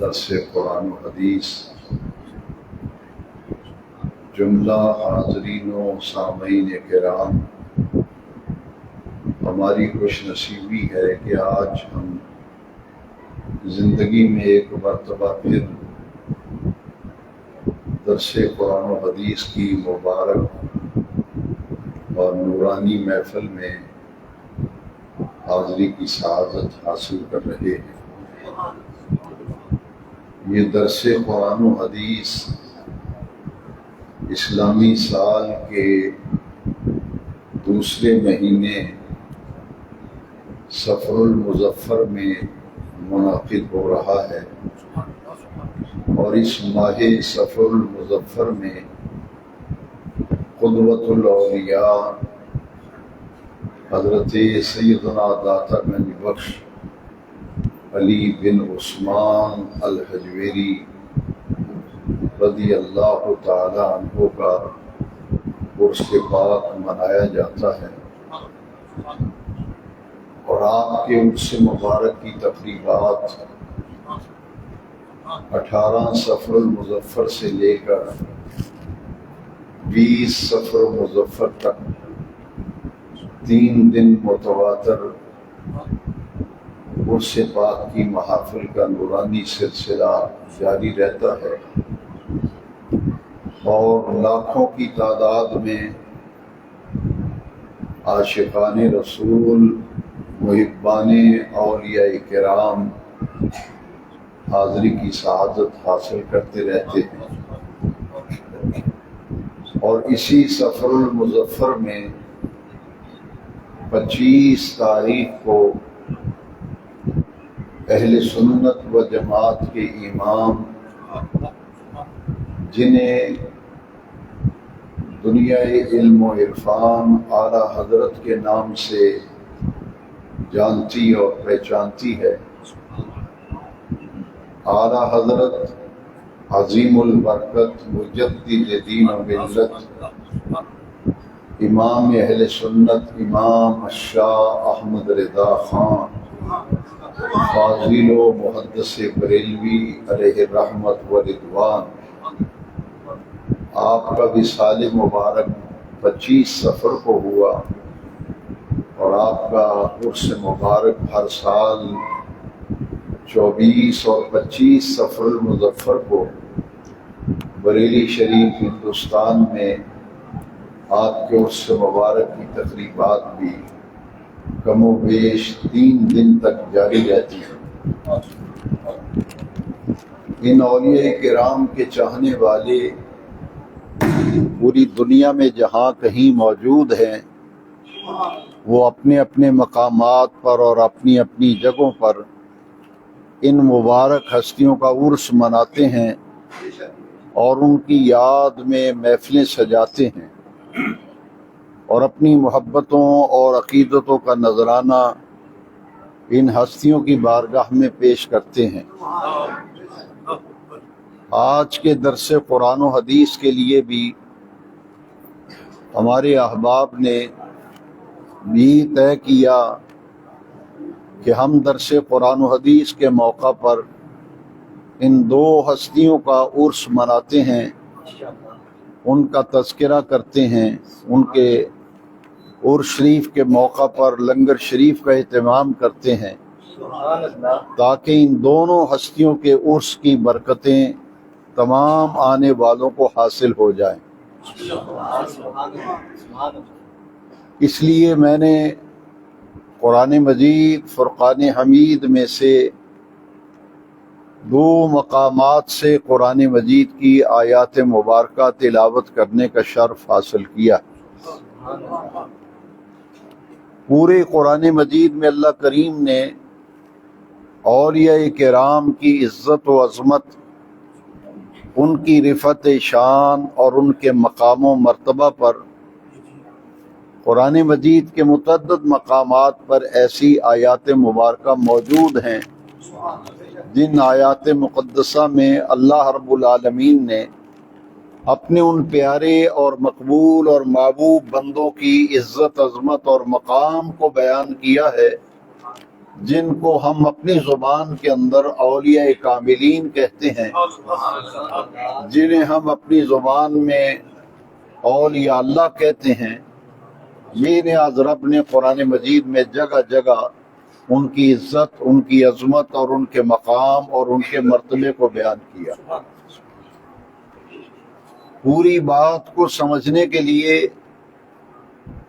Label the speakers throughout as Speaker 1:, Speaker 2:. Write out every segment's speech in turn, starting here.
Speaker 1: درس قرآن و حدیث جملہ حاضرین و سامعین کرام، ہماری خوش نصیبی ہے کہ آج ہم زندگی میں ایک مرتبہ پھر درس قرآن و حدیث کی مبارک اور نورانی محفل میں حاضری کی سعادت حاصل کر رہے ہیں۔ یہ درس قرآن و حدیث اسلامی سال کے دوسرے مہینے صفر المظفر میں منعقد ہو رہا ہے، اور اس ماہ صفر المظفر میں قدوۃ الاولیاء حضرت سیدنا داتا گنج بخش علی بن عثمان الحجویری رضی اللہ تعالی عنہ کا عرس پاک منایا جاتا ہے، اور آپ کے عرس مبارک کی تقریبات 18 صفر المظفر سے لے کر 20 صفر المظفر تک 3 دن متواتر عرس پاک کی محافل کا نورانی سلسلہ جاری رہتا ہے، اور لاکھوں کی تعداد میں عاشقان رسول، محبان اولیاء کرام حاضری کی سعادت حاصل کرتے رہتے ہیں۔ اور اسی صفر المظفر میں 25 تاریخ کو اہل سنت و جماعت کے امام، جنہیں دنیا علم و عرفان اعلیٰ حضرت کے نام سے جانتی اور پہچانتی ہے، اعلیٰ حضرت عظیم البرکت مجدد دین و ملت امام اہل سنت امام شاہ احمد رضا خان فاضل و محدث بریلوی علیہ رحمت و رضوان، آپ کا وصال مبارک 25 صفر کو ہوا، اور آپ کا عرس مبارک ہر سال 24 اور 25 صفر المظفر کو بریلی شریف ہندوستان میں آپ کے عرس مبارک کی تقریبات بھی کم و بیش 3 دن تک جاری رہتی ہیں۔ ان اولیاء کرام کے چاہنے والے پوری دنیا میں جہاں کہیں موجود ہیں، وہ اپنے اپنے مقامات پر اور اپنی اپنی جگہوں پر ان مبارک ہستیوں کا عرس مناتے ہیں، اور ان کی یاد میں محفلیں سجاتے ہیں، اور اپنی محبتوں اور عقیدتوں کا نذرانہ ان ہستیوں کی بارگاہ میں پیش کرتے ہیں۔ آج کے درس قرآن و حدیث کے لیے بھی ہمارے احباب نے یہ طے کیا کہ ہم درس قرآن و حدیث کے موقع پر ان 2 ہستیوں کا عرس مناتے ہیں، ان کا تذکرہ کرتے ہیں، ان کے عرس شریف کے موقع پر لنگر شریف کا اہتمام کرتے ہیں، تاکہ ان دونوں ہستیوں کے عرس کی برکتیں تمام آنے والوں کو حاصل ہو جائیں۔ اس لیے میں نے قرآن مجید فرقان حمید میں سے 2 مقامات سے قرآن مجید کی آیات مبارکہ تلاوت کرنے کا شرف حاصل کیا۔ پورے قرآن مجید میں اللہ کریم نے اولیاء کرام کی عزت و عظمت، ان کی رفعت شان اور ان کے مقام و مرتبہ پر قرآن مجید کے متعدد مقامات پر ایسی آیات مبارکہ موجود ہیں جن آیات مقدسہ میں اللہ رب العالمین نے اپنے ان پیارے اور مقبول اور محبوب بندوں کی عزت، عظمت اور مقام کو بیان کیا ہے، جن کو ہم اپنی زبان کے اندر اولیاء کاملین کہتے ہیں، جنہیں ہم اپنی زبان میں اولیاء اللہ کہتے ہیں، یہ نیاز رب نے قرآن مجید میں جگہ جگہ ان کی عزت، ان کی عظمت اور ان کے مقام اور ان کے مرتبے کو بیان کیا۔ پوری بات کو سمجھنے کے لیے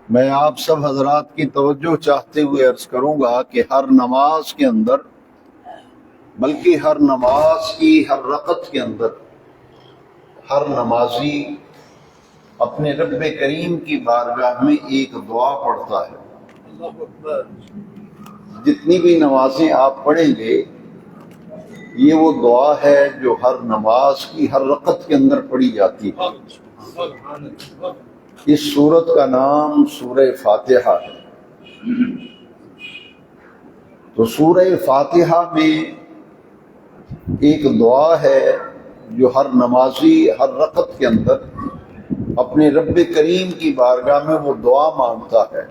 Speaker 1: میں آپ سب حضرات کی توجہ چاہتے ہوئے عرض کروں گا کہ ہر نماز کے اندر، بلکہ ہر نماز کی ہر رکعت کے اندر، ہر نمازی اپنے رب کریم کی بارگاہ میں ایک دعا پڑھتا ہے۔ جتنی بھی نمازیں آپ پڑھیں گے، یہ وہ دعا ہے جو ہر نماز کی ہر رکعت کے اندر پڑھی جاتی ہے۔ اس سورت کا نام سورہ فاتحہ ہے۔ تو سورہ فاتحہ میں ایک دعا ہے جو ہر نمازی ہر رکعت کے اندر اپنے رب کریم کی بارگاہ میں وہ دعا مانگتا ہے۔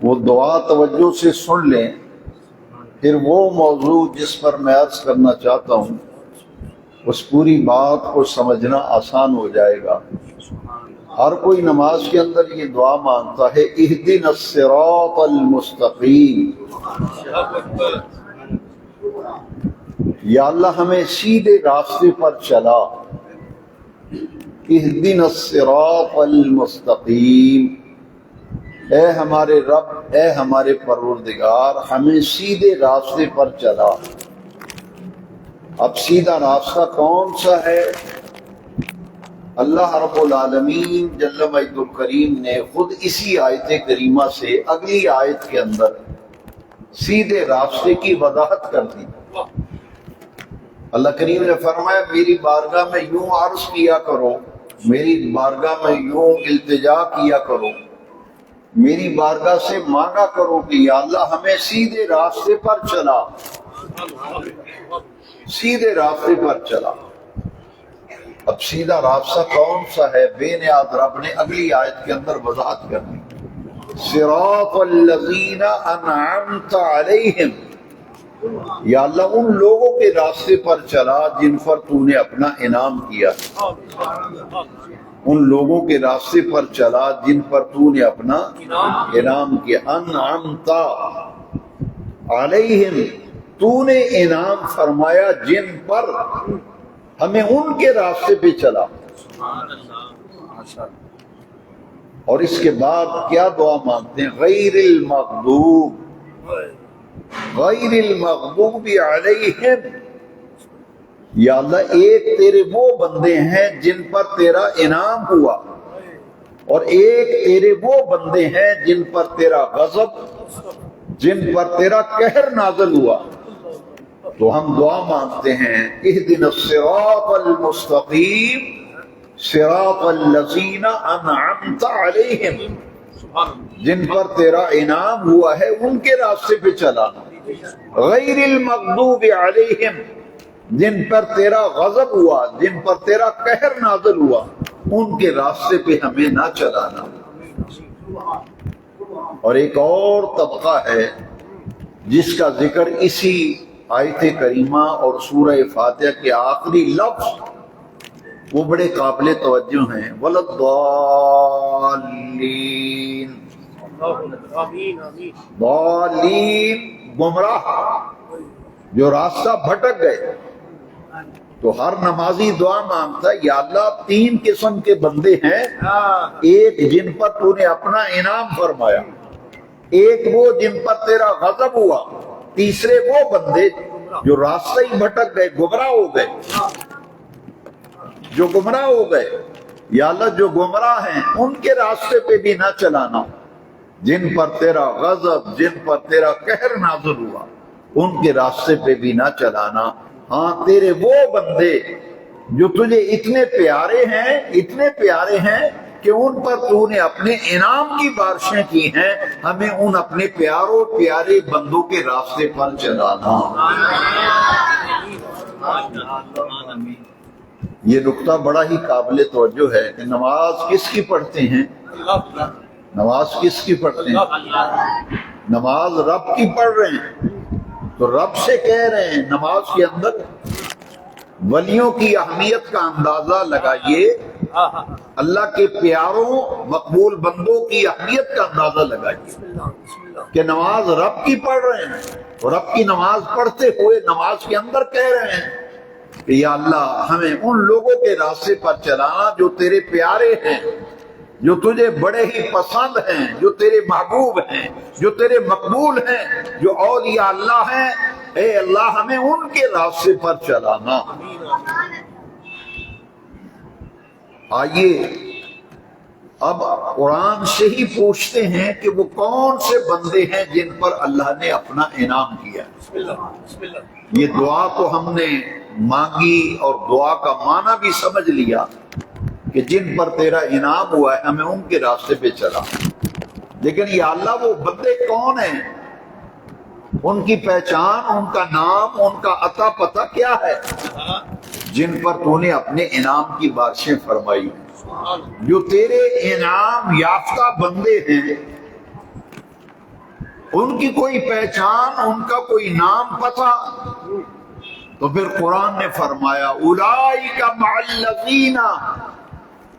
Speaker 1: وہ دعا توجہ سے سن لیں، پھر وہ موضوع جس پر میں عرض کرنا چاہتا ہوں اس پوری بات کو سمجھنا آسان ہو جائے گا۔ ہر کوئی نماز کے اندر یہ دعا مانگتا ہے، اہدنا الصراط المستقیم، یا اللہ ہمیں سیدھے راستے پر چلا۔ اہدنا الصراط المستقیم، اے ہمارے رب، اے ہمارے پروردگار، ہمیں سیدھے راستے پر چلا۔ اب سیدھا راستہ کون سا ہے؟ اللہ رب العالمین جل مجدہ الکریم نے خود اسی آیت کریمہ سے اگلی آیت کے اندر سیدھے راستے کی وضاحت کر دی۔ اللہ کریم نے فرمایا میری بارگاہ میں یوں عرض کیا کرو، میری بارگاہ میں یوں التجا کیا کرو، میری بارگاہ سے مانگا کرو کہ یا اللہ ہمیں سیدھے راستے پر چلا، سیدھے راستے پر چلا۔ اب سیدھا راستہ کون سا ہے؟ بے نیاز رب نے اگلی آیت کے اندر وضاحت کر دی، صراط الذین انعمت علیہم، یا اللہ ان لوگوں کے راستے پر چلا جن پر تو نے اپنا انعام کیا، ان لوگوں کے راستے پر چلا جن پر تو نے اپنا انعام کیا۔ انعمت علیہم، تو نے انعام فرمایا جن پر، ہمیں ان کے راستے پہ چلا۔ اور اس کے بعد کیا دعا مانگتے ہیں؟ غیر المغضوب، غیر المغضوب علیہم، یا اللہ ایک تیرے وہ بندے ہیں جن پر تیرا انعام ہوا، اور ایک تیرے وہ بندے ہیں جن پر تیرا غضب، جن پر تیرا قہر نازل ہوا۔ تو ہم دعا مانگتے ہیں، اہدنا الصراط المستقیم صراط الذین انعمت علیہم، جن پر تیرا انعام ہوا ہے ان کے راستے پہ چلانا۔ غیر المغضوب علیہم، جن پر تیرا غضب ہوا، جن پر تیرا قہر نازل ہوا، ان کے راستے پہ ہمیں نہ چلانا۔ اور ایک اور طبقہ ہے جس کا ذکر اسی آیت کریمہ اور سورہ فاتحہ کے آخری لفظ وہ بڑے قابل توجہ ہیں، وَلَا الضَّالِّينَ، ضالین گمراہ، جو راستہ بھٹک گئے۔ تو ہر نمازی دعا مانگتا ہے، یا اللہ تین قسم کے بندے ہیں، ایک جن پر تو نے اپنا انعام فرمایا، ایک وہ جن پر تیرا غضب ہوا، تیسرے وہ بندے جو راستہ ہی بھٹک گئے، گمراہ ہو گئے، جو گمراہ ہو گئے۔ یا اللہ جو گمراہ ہیں ان کے راستے پہ بھی نہ چلانا، جن پر تیرا غضب، جن پر تیرا قہر نازل ہوا، ان کے راستے پہ بھی نہ چلانا۔ ہاں تیرے وہ بندے جو تجھے اتنے پیارے ہیں، اتنے پیارے ہیں کہ ان پر تو نے اپنے انعام کی بارشیں کی ہیں، ہمیں ان اپنے پیاروں پیارے بندوں کے راستے پر چلانا۔ یہ نقطہ بڑا ہی قابل توجہ ہے کہ نماز کس کی پڑھتے ہیں؟ نماز کس کی پڑھتے ہیں؟ نماز رب کی پڑھ رہے ہیں تو رب سے کہہ رہے ہیں. نماز کے اندر ولیوں کی اہمیت کا اندازہ لگائیے, اللہ کے پیاروں مقبول بندوں کی اہمیت کا اندازہ لگائیے کہ نماز رب کی پڑھ رہے ہیں, اور رب کی نماز پڑھتے ہوئے نماز کے اندر کہہ رہے ہیں کہ یا اللہ ہمیں ان لوگوں کے راستے پر چلانا جو تیرے پیارے ہیں, جو تجھے بڑے ہی پسند ہیں, جو تیرے محبوب ہیں, جو تیرے مقبول ہیں, جو اولیاء اللہ ہیں. اے اللہ ہمیں ان کے راستے پر چلانا. آئیے اب قرآن سے ہی پوچھتے ہیں کہ وہ کون سے بندے ہیں جن پر اللہ نے اپنا انعام کیا. یہ دعا تو ہم نے مانگی اور دعا کا معنی بھی سمجھ لیا کہ جن پر تیرا انعام ہوا ہے ہمیں ان کے راستے پہ چلا. لیکن یا اللہ وہ بندے کون ہیں, ان کی پہچان, ان کا نام, ان کا عطا پتہ کیا ہے جن پر تو نے اپنے انعام کی بارشیں فرمائی, جو تیرے انعام یافتہ بندے ہیں ان کی کوئی پہچان, ان کا کوئی نام پتہ. تو پھر قرآن نے فرمایا اولئک مع الذین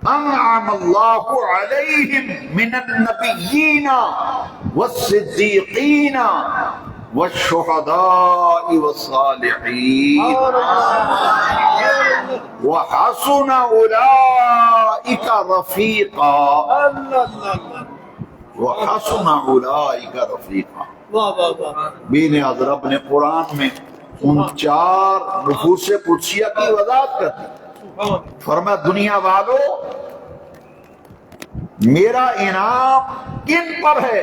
Speaker 1: انعم اللہ علیہم من النبیین والصدیقین والشہداء والصالحین وحسن اولئک رفیقا. وحسن اولئک رفیقا. بین حضرت نے قرآن میں ان 4 نفوس قدسیہ کی وضاحت کر دی. فرمایا دنیا والو میرا انعام کن پر ہے؟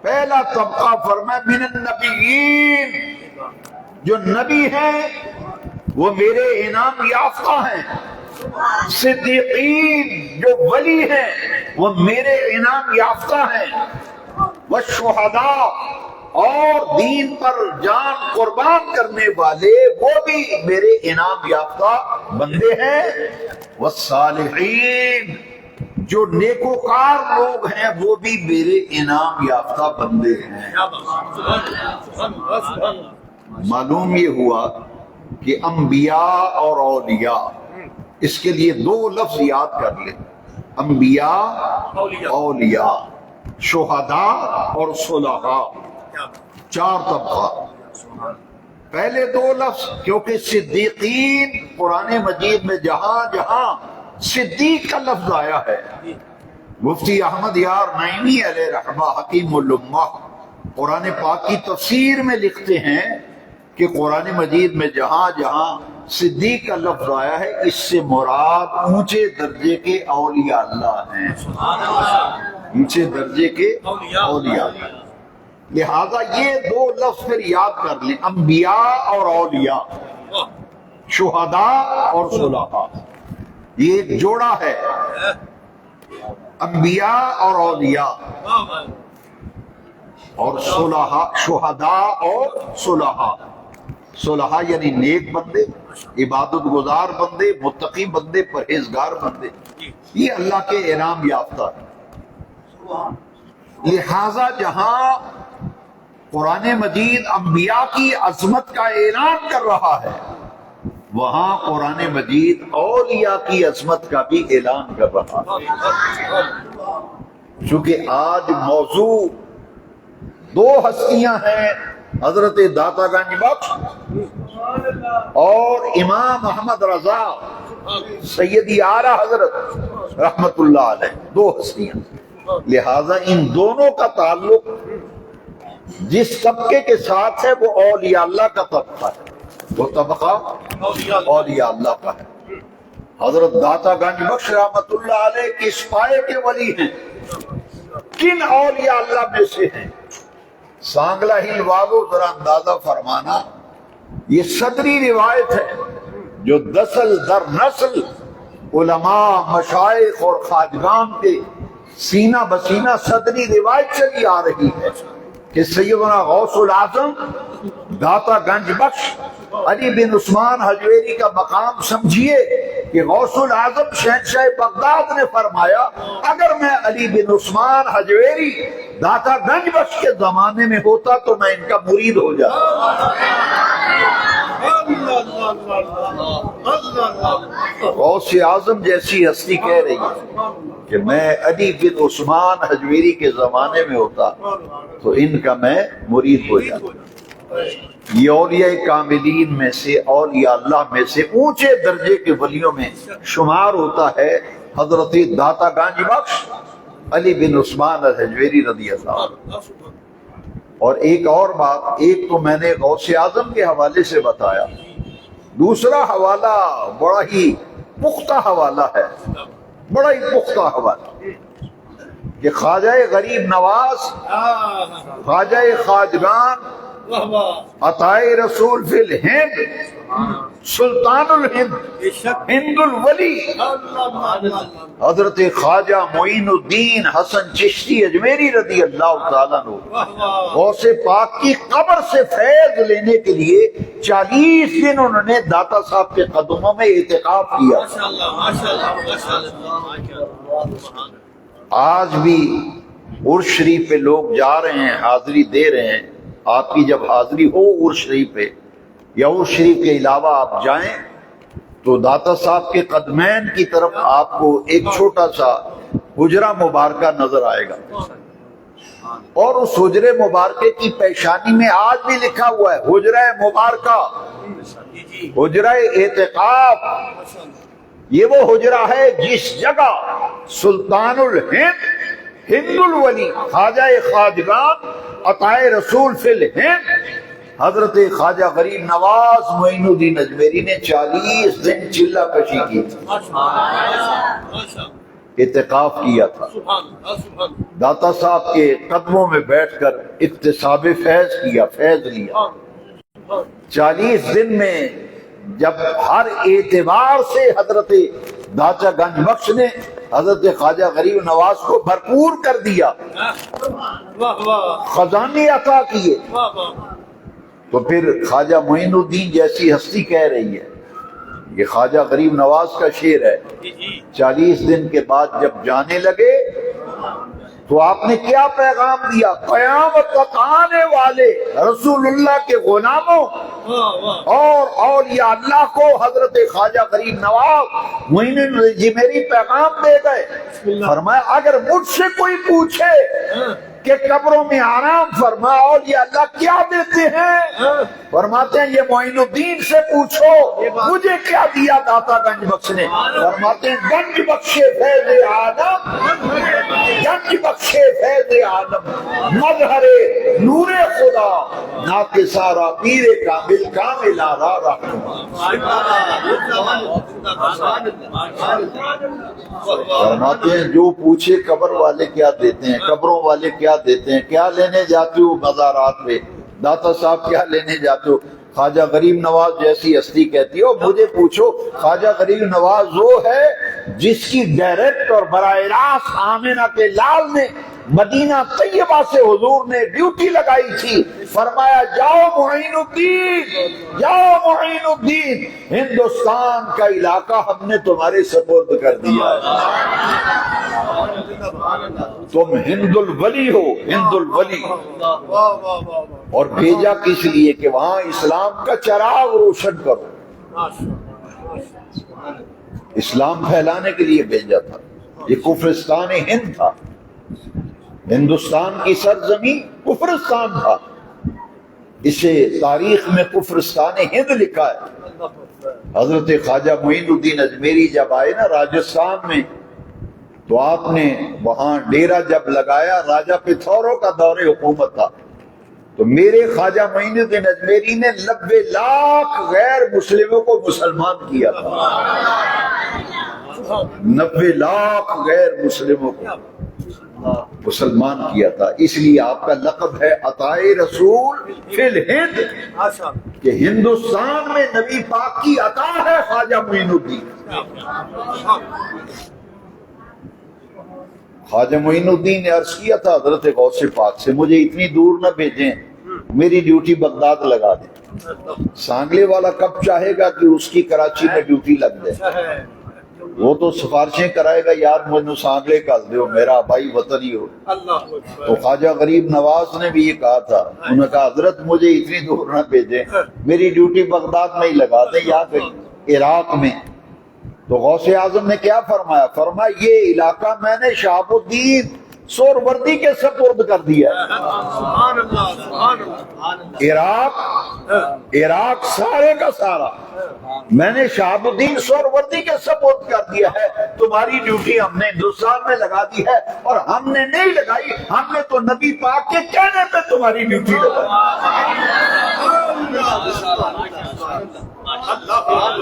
Speaker 1: پہلا طبقہ فرمایا من النبیین, جو نبی ہیں وہ میرے انعام یافتہ ہیں. صدیقین جو ولی ہیں وہ میرے انعام یافتہ ہیں. والشہداء اور دین پر جان قربان کرنے والے وہ بھی میرے انعام یافتہ بندے ہیں. والصالحین جو نیکوکار لوگ ہیں وہ بھی میرے انعام یافتہ بندے ہیں. معلوم یہ ہوا کہ انبیاء اور اولیاء, اس کے لیے 2 لفظ یاد کر لیں, انبیاء اولیاء, شہداء اور صلحاء, 4 طبقہ. پہلے 2 لفظ کیونکہ صدیقین قرآن مجید میں جہاں جہاں صدیق کا لفظ آیا ہے, مفتی احمد یار نعیمی علیہ رحمہ حکیم الامہ قرآن پاک کی تفسیر میں لکھتے ہیں کہ قرآن مجید میں جہاں جہاں صدیق کا لفظ آیا ہے اس سے مراد اونچے درجے کے اولیاء اللہ ہیں, اونچے درجے کے اولیاء. لہذا یہ 2 لفظ پھر یاد کر لیں, انبیاء اور اولیاء, شہداء اور صلحاء. یہ ایک جوڑا ہے, انبیاء اور اولیاء اور صلحاء, شہداء اور صلحاء. صلحاء یعنی نیک بندے, عبادت گزار بندے, متقی بندے, پرہیزگار بندے, یہ اللہ کے انعام یافتہ ہے. لہذا جہاں قرآن مجید انبیاء کی عظمت کا اعلان کر رہا ہے وہاں قرآن مجید اولیاء کی عظمت کا بھی اعلان کر رہا ہے. چونکہ آج موضوع 2 ہستیاں ہیں, حضرت داتا گنج بخش اور امام احمد رضا سیدی اعلیٰ حضرت رحمت اللہ علیہ, 2 ہستیاں. لہذا ان دونوں کا تعلق جس طبقے کے ساتھ ہے وہ اولیاء اللہ کا طبقہ ہے, وہ طبقہ اولیاء اللہ کا ہے. حضرت داتا گنج بخش رحمت اللہ علیہ کس پائے کے ولی ہیں, کن اولیاء اللہ میں سے ہیں؟ سانگلہ ہل والو ذرا اندازہ فرمانا, یہ صدری روایت ہے جو نسل در نسل علماء, مشائخ اور خواجگان کے سینہ بسینہ صدری روایت چلی آ رہی ہے کہ سیدنا غوث العظم داتا گنج بخش علی بن عثمان حجویری کا مقام سمجھیے کہ غوث العظم شہنشاہ بغداد نے فرمایا اگر میں علی بن عثمان حجویری داتا گنج بخش کے زمانے میں ہوتا تو میں ان کا مرید ہو جاتا۔ غوث اعظم جیسی ہستی کہہ رہی ہے کہ میں علی بن عثمان حجویری کے زمانے میں ہوتا تو ان کا میں مرید ہو جاتا۔ یہ اولیاء کاملین میں سے، اولیاء اللہ میں سے اونچے درجے کے ولیوں میں شمار ہوتا ہے حضرت داتا گنج بخش علی بن عثمان الحجویری رضی اللہ عنہ۔ اور ایک اور بات، ایک تو میں نے غوث اعظم کے حوالے سے بتایا، دوسرا حوالہ بڑا ہی پختہ حوالہ ہے، بڑا ہی پختہ حوالہ کہ خواجہ غریب نواز، خواجہ خواجگان، عطائے رسول فی الہند، سلطان الہند، ہند الولی، حضرت خواجہ معین الدین حسن چشتی اجمیری رضی اللہ تعالیٰ عنہ غوث پاک کی قبر سے فیض لینے کے لیے 40 دن انہوں نے داتا صاحب کے قدموں میں اعتکاف کیا۔ آج بھی عرس شریف پہ لوگ جا رہے ہیں، حاضری دے رہے ہیں۔ آپ کی جب حاضری ہو عرس شریف پہ یا عرس شریف کے علاوہ آپ جائیں تو داتا صاحب کے قدمین کی طرف آپ کو ایک چھوٹا سا حجرہ مبارکہ نظر آئے گا، اور اس حجرے مبارکے کی پیشانی میں آج بھی لکھا ہوا ہے حجرہ مبارکہ، حجرہ اعتکاف۔ یہ وہ حجرہ ہے جس جگہ سلطان الہند، ہند الولی، خواجہ خواجگان، عطائے رسول فی الہند، حضرت خواجہ غریب نواز معین الدین اجمیری نے 40 دن چلہ کشی کی تھی، اعتکاف کیا تھا، داتا صاحب کے قدموں میں بیٹھ کر اکتساب فیض کیا، فیض لیا۔ 40 دن میں جب ہر اعتبار سے حضرت داتا گنج بخش نے حضرت خواجہ غریب نواز کو بھرپور کر دیا، خزانے عطا کیے، تو پھر خواجہ معین الدین جیسی ہستی کہہ رہی ہے، یہ خواجہ غریب نواز کا شعر ہے، 40 دن کے بعد جب جانے لگے تو آپ نے کیا پیغام دیا؟ قیامت تک آنے والے رسول اللہ کے غلاموں اور اولیاء اللہ کو حضرت خواجہ غریب نواز معین الجمیری پیغام دے گئے۔ فرمایا اگر مجھ سے کوئی پوچھے کہ قبروں میں آرام فرما اولیاء اللہ کیا دیتے ہیں، فرماتے ہیں یہ معین الدین سے پوچھو مجھے کیا دیا داتا گنج بخش نے۔ فرماتے ہیں گنج بخش فیض عالم، گنج بخش فیض عالم، مظہر نور خدا، ناک سارا پیر کامل کامل آرا رہنما۔ فرماتے ہیں جو پوچھے قبر والے کیا دیتے ہیں، قبروں والے کیا دیتے ہیں، کیا لینے جاتے ہو مزارات میں، داتا صاحب کیا لینے جاتے ہو؟ خواجہ غریب نواز جیسی ہستی کہتی ہو مجھے پوچھو خواجہ غریب نواز وہ ہے جس کی ڈائریکٹ اور براہ راست آمنہ کے لال نے مدینہ طیبہ سے حضور نے ڈیوٹی لگائی تھی، فرمایا جاؤ معین الدین، جاؤ معین الدین، ہندوستان کا علاقہ ہم نے تمہارے سپرد کر دیا ہے، تم ہند الولی ہو، ہند الولی۔ اور بھیجا کس لیے کہ وہاں اسلام کا چراغ روشن کرو، اسلام پھیلانے کے لیے بھیجا تھا۔ یہ کفرستان ہند تھا، ہندوستان کی سرزمین کفرستان تھا، اسے تاریخ میں کفرستان ہند لکھا ہے۔ حضرت خواجہ معین الدین اجمیری جب آئے نا راجستھان میں تو آپ نے وہاں ڈیرا جب لگایا، راجہ پتھورو کا دور حکومت تھا، تو میرے خواجہ معین الدین اجمیری نے 90 لاکھ غیر مسلموں کو مسلمان کیا تھا، 90 لاکھ غیر مسلموں کو مسلمان کیا تھا۔ اس لیے آپ کا لقب ہے عطائے رسول فی الہند، کہ ہندوستان میں نبی پاک کی عطا ہے خواجہ معین الدین۔ خواجہ معین الدین نے عرض کیا تھا حضرت غوث پاک سے مجھے اتنی دور نہ بھیجیں، میری ڈیوٹی بغداد لگا دیں۔ سانگلے والا کب چاہے گا کہ اس کی کراچی میں ڈیوٹی لگ جائے؟ وہ تو سفارشیں کرائے گا، یار مجھے سانگلے کر دو، میرا بھائی وطنی ہو۔ تو خواجہ غریب نواز نے بھی یہ کہا تھا، انہوں نے کہا حضرت مجھے اتنی دور نہ بھیجیں، میری ڈیوٹی بغداد میں ہی لگا دیں یا پھر عراق میں۔ تو غوث اعظم نے کیا فرمایا؟ فرمایا یہ علاقہ میں نے شہاب الدین سہروردی کے سپرد کر دیا ہے۔ عراق سارے کا سارا میں نے شہاب الدین سہروردی کے سپرد کر دیا ہے، تمہاری ڈیوٹی ہم نے ہندوستان میں لگا دی ہے، اور ہم نے نہیں لگائی، ہم نے تو نبی پاک کے کہنے پہ تمہاری ڈیوٹی لگائی۔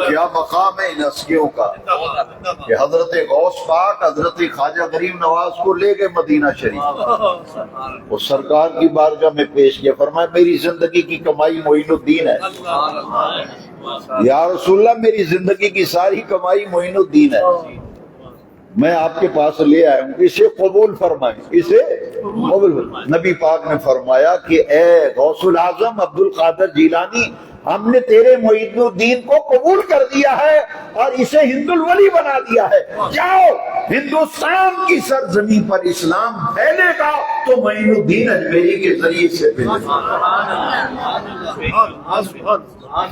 Speaker 1: کیا مقام ہے ان ہستیوں کا کہ حضرت غوث پاک حضرت خواجہ غریب نواز کو لے گئے مدینہ شریف، وہ سرکار کی بارگاہ میں پیش کیا، فرمایا میری زندگی کی کمائی معین الدین ہے، یا رسول اللہ میری زندگی کی ساری کمائی معین الدین ہے، میں آپ کے پاس لے آیا ہوں، اسے قبول فرمائیں، اسے قبول۔ نبی پاک نے فرمایا کہ اے غوث العظم عبد القادر جیلانی، ہم نے تیرے معین الدین کو قبول کر دیا ہے اور اسے ہند الولی بنا دیا ہے، جاؤ ہندوستان کی سرزمین پر اسلام پھیلے گا تو معین الدین اجمیری کے ذریعے سے پھیلے گا۔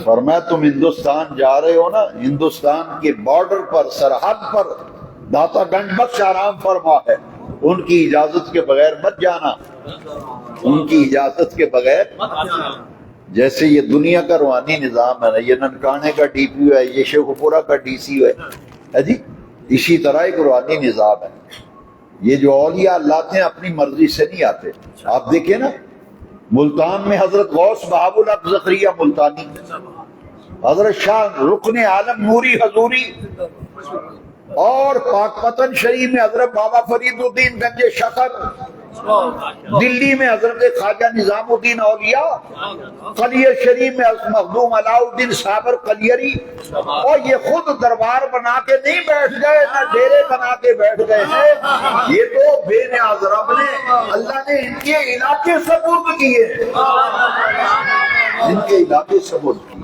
Speaker 1: فرمایا تم ہندوستان جا رہے ہو نا، ہندوستان کے بارڈر پر سرحد پر داتا گنج بخش آرام فرما ہے، ان کی اجازت کے بغیر مت جانا، ان کی اجازت کے بغیر مت جانا۔ جیسے یہ دنیا کا روحانی نظام ہے نا، یہ ننکانے کا ڈی پی او ہے، یہ شیخ پورہ کا ڈی سی او ہے جی، اسی طرح ایک روحانی نظام ہے۔ یہ جو اولیاء اللہ ہیں اپنی مرضی سے نہیں آتے۔ آپ دیکھیں نا ملتان میں حضرت غوث بہاء الحق زکریا ملتانی، حضرت شاہ رکن عالم نوری حضوری، اور پاک پتن شریف میں حضرت بابا فرید الدین گنج شکر، دلی میں حضرت خواجہ نظام الدین اولیاء، قلعہ شریف میں مخدوم علاء الدین صابر قلیری، اور یہ خود دربار بنا کے نہیں بیٹھ گئے، نہ ڈیرے بنا کے بیٹھ گئے ہیں، یہ تو بے نیاز رب نے اللہ نے ان کے علاقے سپرد کیے، ان کے علاقے سپرد کیے۔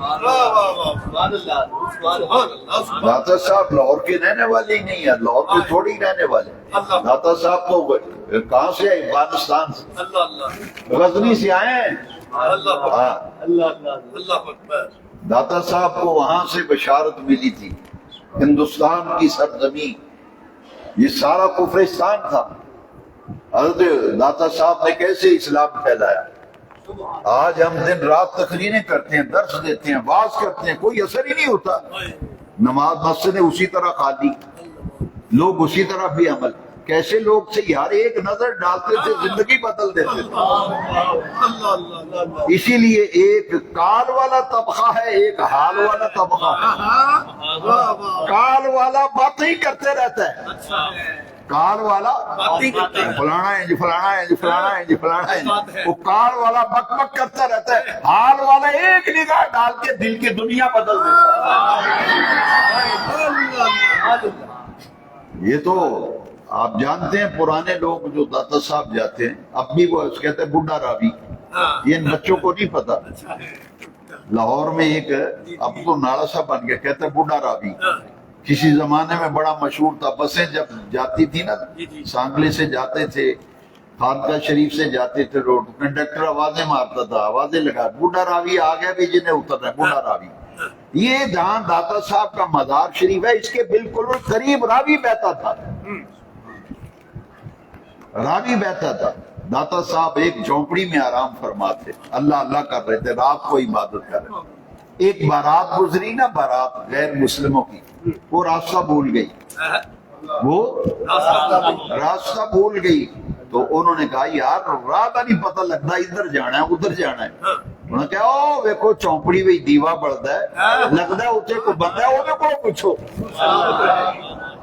Speaker 1: داتا صاحب لاہور کے رہنے والے ہی نہیں ہیں، لاہور کے تھوڑی رہنے والے، داتا صاحب تو کہاں سے آئے؟ افغانستان سے، غزنی سے آئے ہیں۔ داتا صاحب کو وہاں سے بشارت ملی تھی، ہندوستان کی سرزمین یہ سارا کفرستان تھا، حضرت داتا صاحب نے کیسے اسلام پھیلایا۔ آج ہم دن رات تقریریں کرتے ہیں، درس دیتے ہیں، واعظ کرتے ہیں، کوئی اثر ہی نہیں ہوتا، نماز مسجدیں اسی طرح خالی، لوگ اسی طرح بھی عمل، کیسے لوگ تھے یار، ایک نظر ڈالتے تھے زندگی بدل دیتے تھے۔ اسی لیے ایک کال والا طبقہ ہے، ایک حال والا طبقہ ہے۔ کال والا باتیں کرتے رہتا ہے، کال والا فلانا ہے جی، فلانا ہے جی، فلانا ہے جی، فلانا ہے جی، وہ کال والا بک بک کرتا رہتا ہے، حال والا ایک نگاہ ڈال کے دل کی دنیا بدل دیتا ہے۔ یہ تو آپ جانتے ہیں پرانے لوگ جو داتا صاحب جاتے ہیں، اب بھی وہ کہتے ہیں بڈھا راوی، یہ ان بچوں کو نہیں پتا۔ لاہور میں ایک اب تو ناڑا سا بن گیا، کہتے ہیں بڈھا راوی، کسی زمانے میں بڑا مشہور تھا۔ بسیں جب جاتی تھی نا، سانگلے سے جاتے تھے، خانقاہ شریف سے جاتے تھے، روڈ کنڈکٹر آوازیں مارتا تھا، آوازیں لگا بڈھا راوی آ گیا بھی جنہیں اترنا ہے، بڈھا راوی۔ یہ جہاں داتا صاحب کا مزار شریف ہے، اس کے بالکل قریب راوی بہتا تھا، راوی بہتا تھا۔ داتا صاحب ایک جھونپڑی میں آرام فرماتے، اللہ اللہ کر رہے تھے، رات کو عبادت کر رہے تھے۔ ایک بارات گزری نا، بارات غیر مسلموں کی، وہ راستہ بھول گئی، وہ راستہ بھول گئی، تو انہوں نے کہا یار راہ کا نہیں پتہ لگتا، ادھر جانا ہے ادھر جانا ہے۔ انہوں نے کہا او ویکھو چونپڑی وچ دیوا بڑھدا ہے، لگدا ہے اتنے کوئی بندہ ہے، اودے کول پوچھو،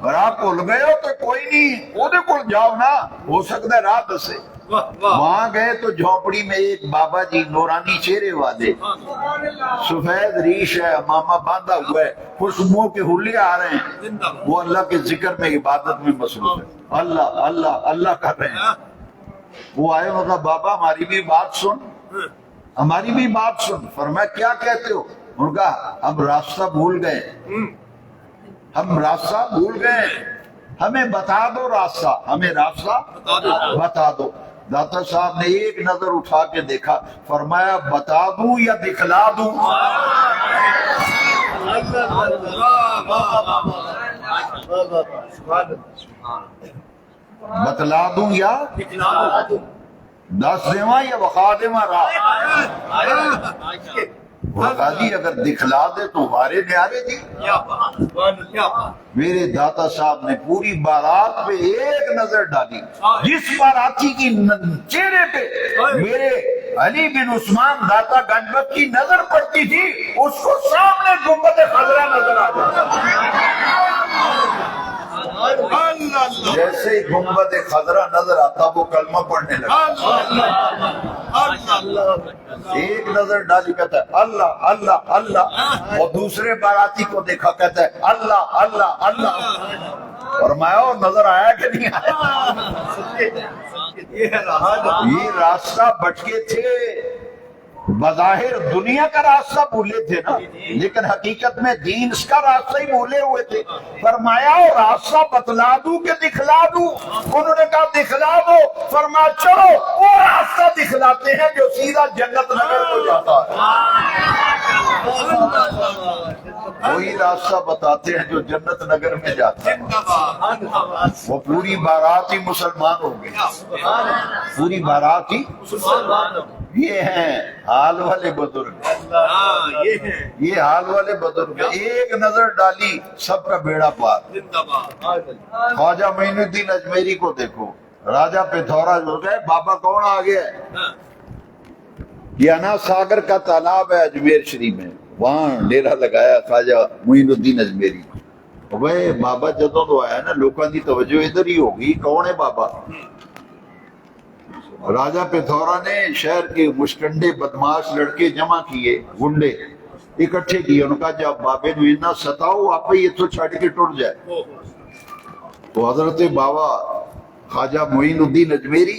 Speaker 1: راہ بھول گئے ہو تو کوئی نہیں، اودے کول جاؤ نا، ہو سکتا ہے راہ دسے۔ وہاں گئے تو جھونپڑی میں ایک بابا جی نورانی چہرے والے، سفید ریش ہے، امامہ باندھا ہوا ہے، خوشبو کے حلے آ رہے ہیں، وہ اللہ کے ذکر میں عبادت میں مصروف ہے، اللہ اللہ اللہ کر رہے ہیں۔ وہ آئے، انہوں نے کہا بابا ہماری بھی بات سن، ہماری بھی بات سن۔ فرمایا کیا کہتے ہو؟ انہوں نے کہا ہم راستہ بھول گئے، ہم راستہ بھول گئے، ہمیں بتا دو راستہ، ہمیں راستہ بتا دو۔ داتا صاحب نے ایک نظر اٹھا کے دیکھا، فرمایا بتا دوں یا دکھلا دوں؟ بتلا دوں یا دس دیواں یا وقا دیواں راہ؟ وقا جی اگر دکھلا دے تو ہمارے نیارے جی۔ میرے داتا صاحب نے پوری بارات پہ ایک نظر ڈالی، جس باراتی کی چہرے پہ میرے علی بن عثمان داتا گنجبت کی نظر پڑتی تھی، اس کو سامنے گنبد خضرا نظر آ جاتا۔ جیسے ہی گنبد خضرا نظر آتا وہ کلمہ پڑھنے لگا۔ ایک نظر ڈالی کہتا ہے اللہ اللہ اللہ، اور دوسرے باراتی کو دیکھا کہتا ہے اللہ اللہ اللہ۔ فرمایا اور نظر آیا کہ نہیں آیا؟ یہ راستہ بھٹکے تھے، بظاہر دنیا کا راستہ بھولے تھے نا، لیکن حقیقت میں دین اس کا راستہ ہی بھولے ہوئے تھے۔ فرمایا اور راستہ بتلا دوں کہ دکھلا دوں؟ انہوں نے کہا دکھلا دو۔ فرمایا چلو وہ راستہ دکھلاتے ہیں جو سیدھا جنت نگر کو جاتا ہے، وہی راستہ بتاتے ہیں جو جنت نگر میں جاتا ہے۔ وہ پوری بارات ہی مسلمان ہو گئی، پوری بارات ہی۔ یہ ہیں حال والے بزرگ، یہ حال والے بزرگ، ایک نظر ڈالی سب کا بیڑا پار۔ خواجہ معین الدین اجمیری کو دیکھو، راجہ پتھورا جو گئے، بابا کون آ گیا ہے؟ یہ انا ساگر کا تالاب ہے اجمیر شریف میں، وہاں ڈیرا لگایا خواجہ معین الدین اجمیری۔ وہ بابا جدوں تو آیا نا، لوگوں کی توجہ ادھر ہی ہوگی، کون ہے بابا؟ راجہ پتھورا نے شہر کے مشٹنڈے بدماش لڑکے جمع کیے، گنڈے اکٹھے کیے، انہوں نے کہا جب بابے نو اتنا ستاؤ آپ ہی اتو چھڑ کے ٹوٹ جائے۔ تو حضرت بابا خواجہ معین الدین اجمیری،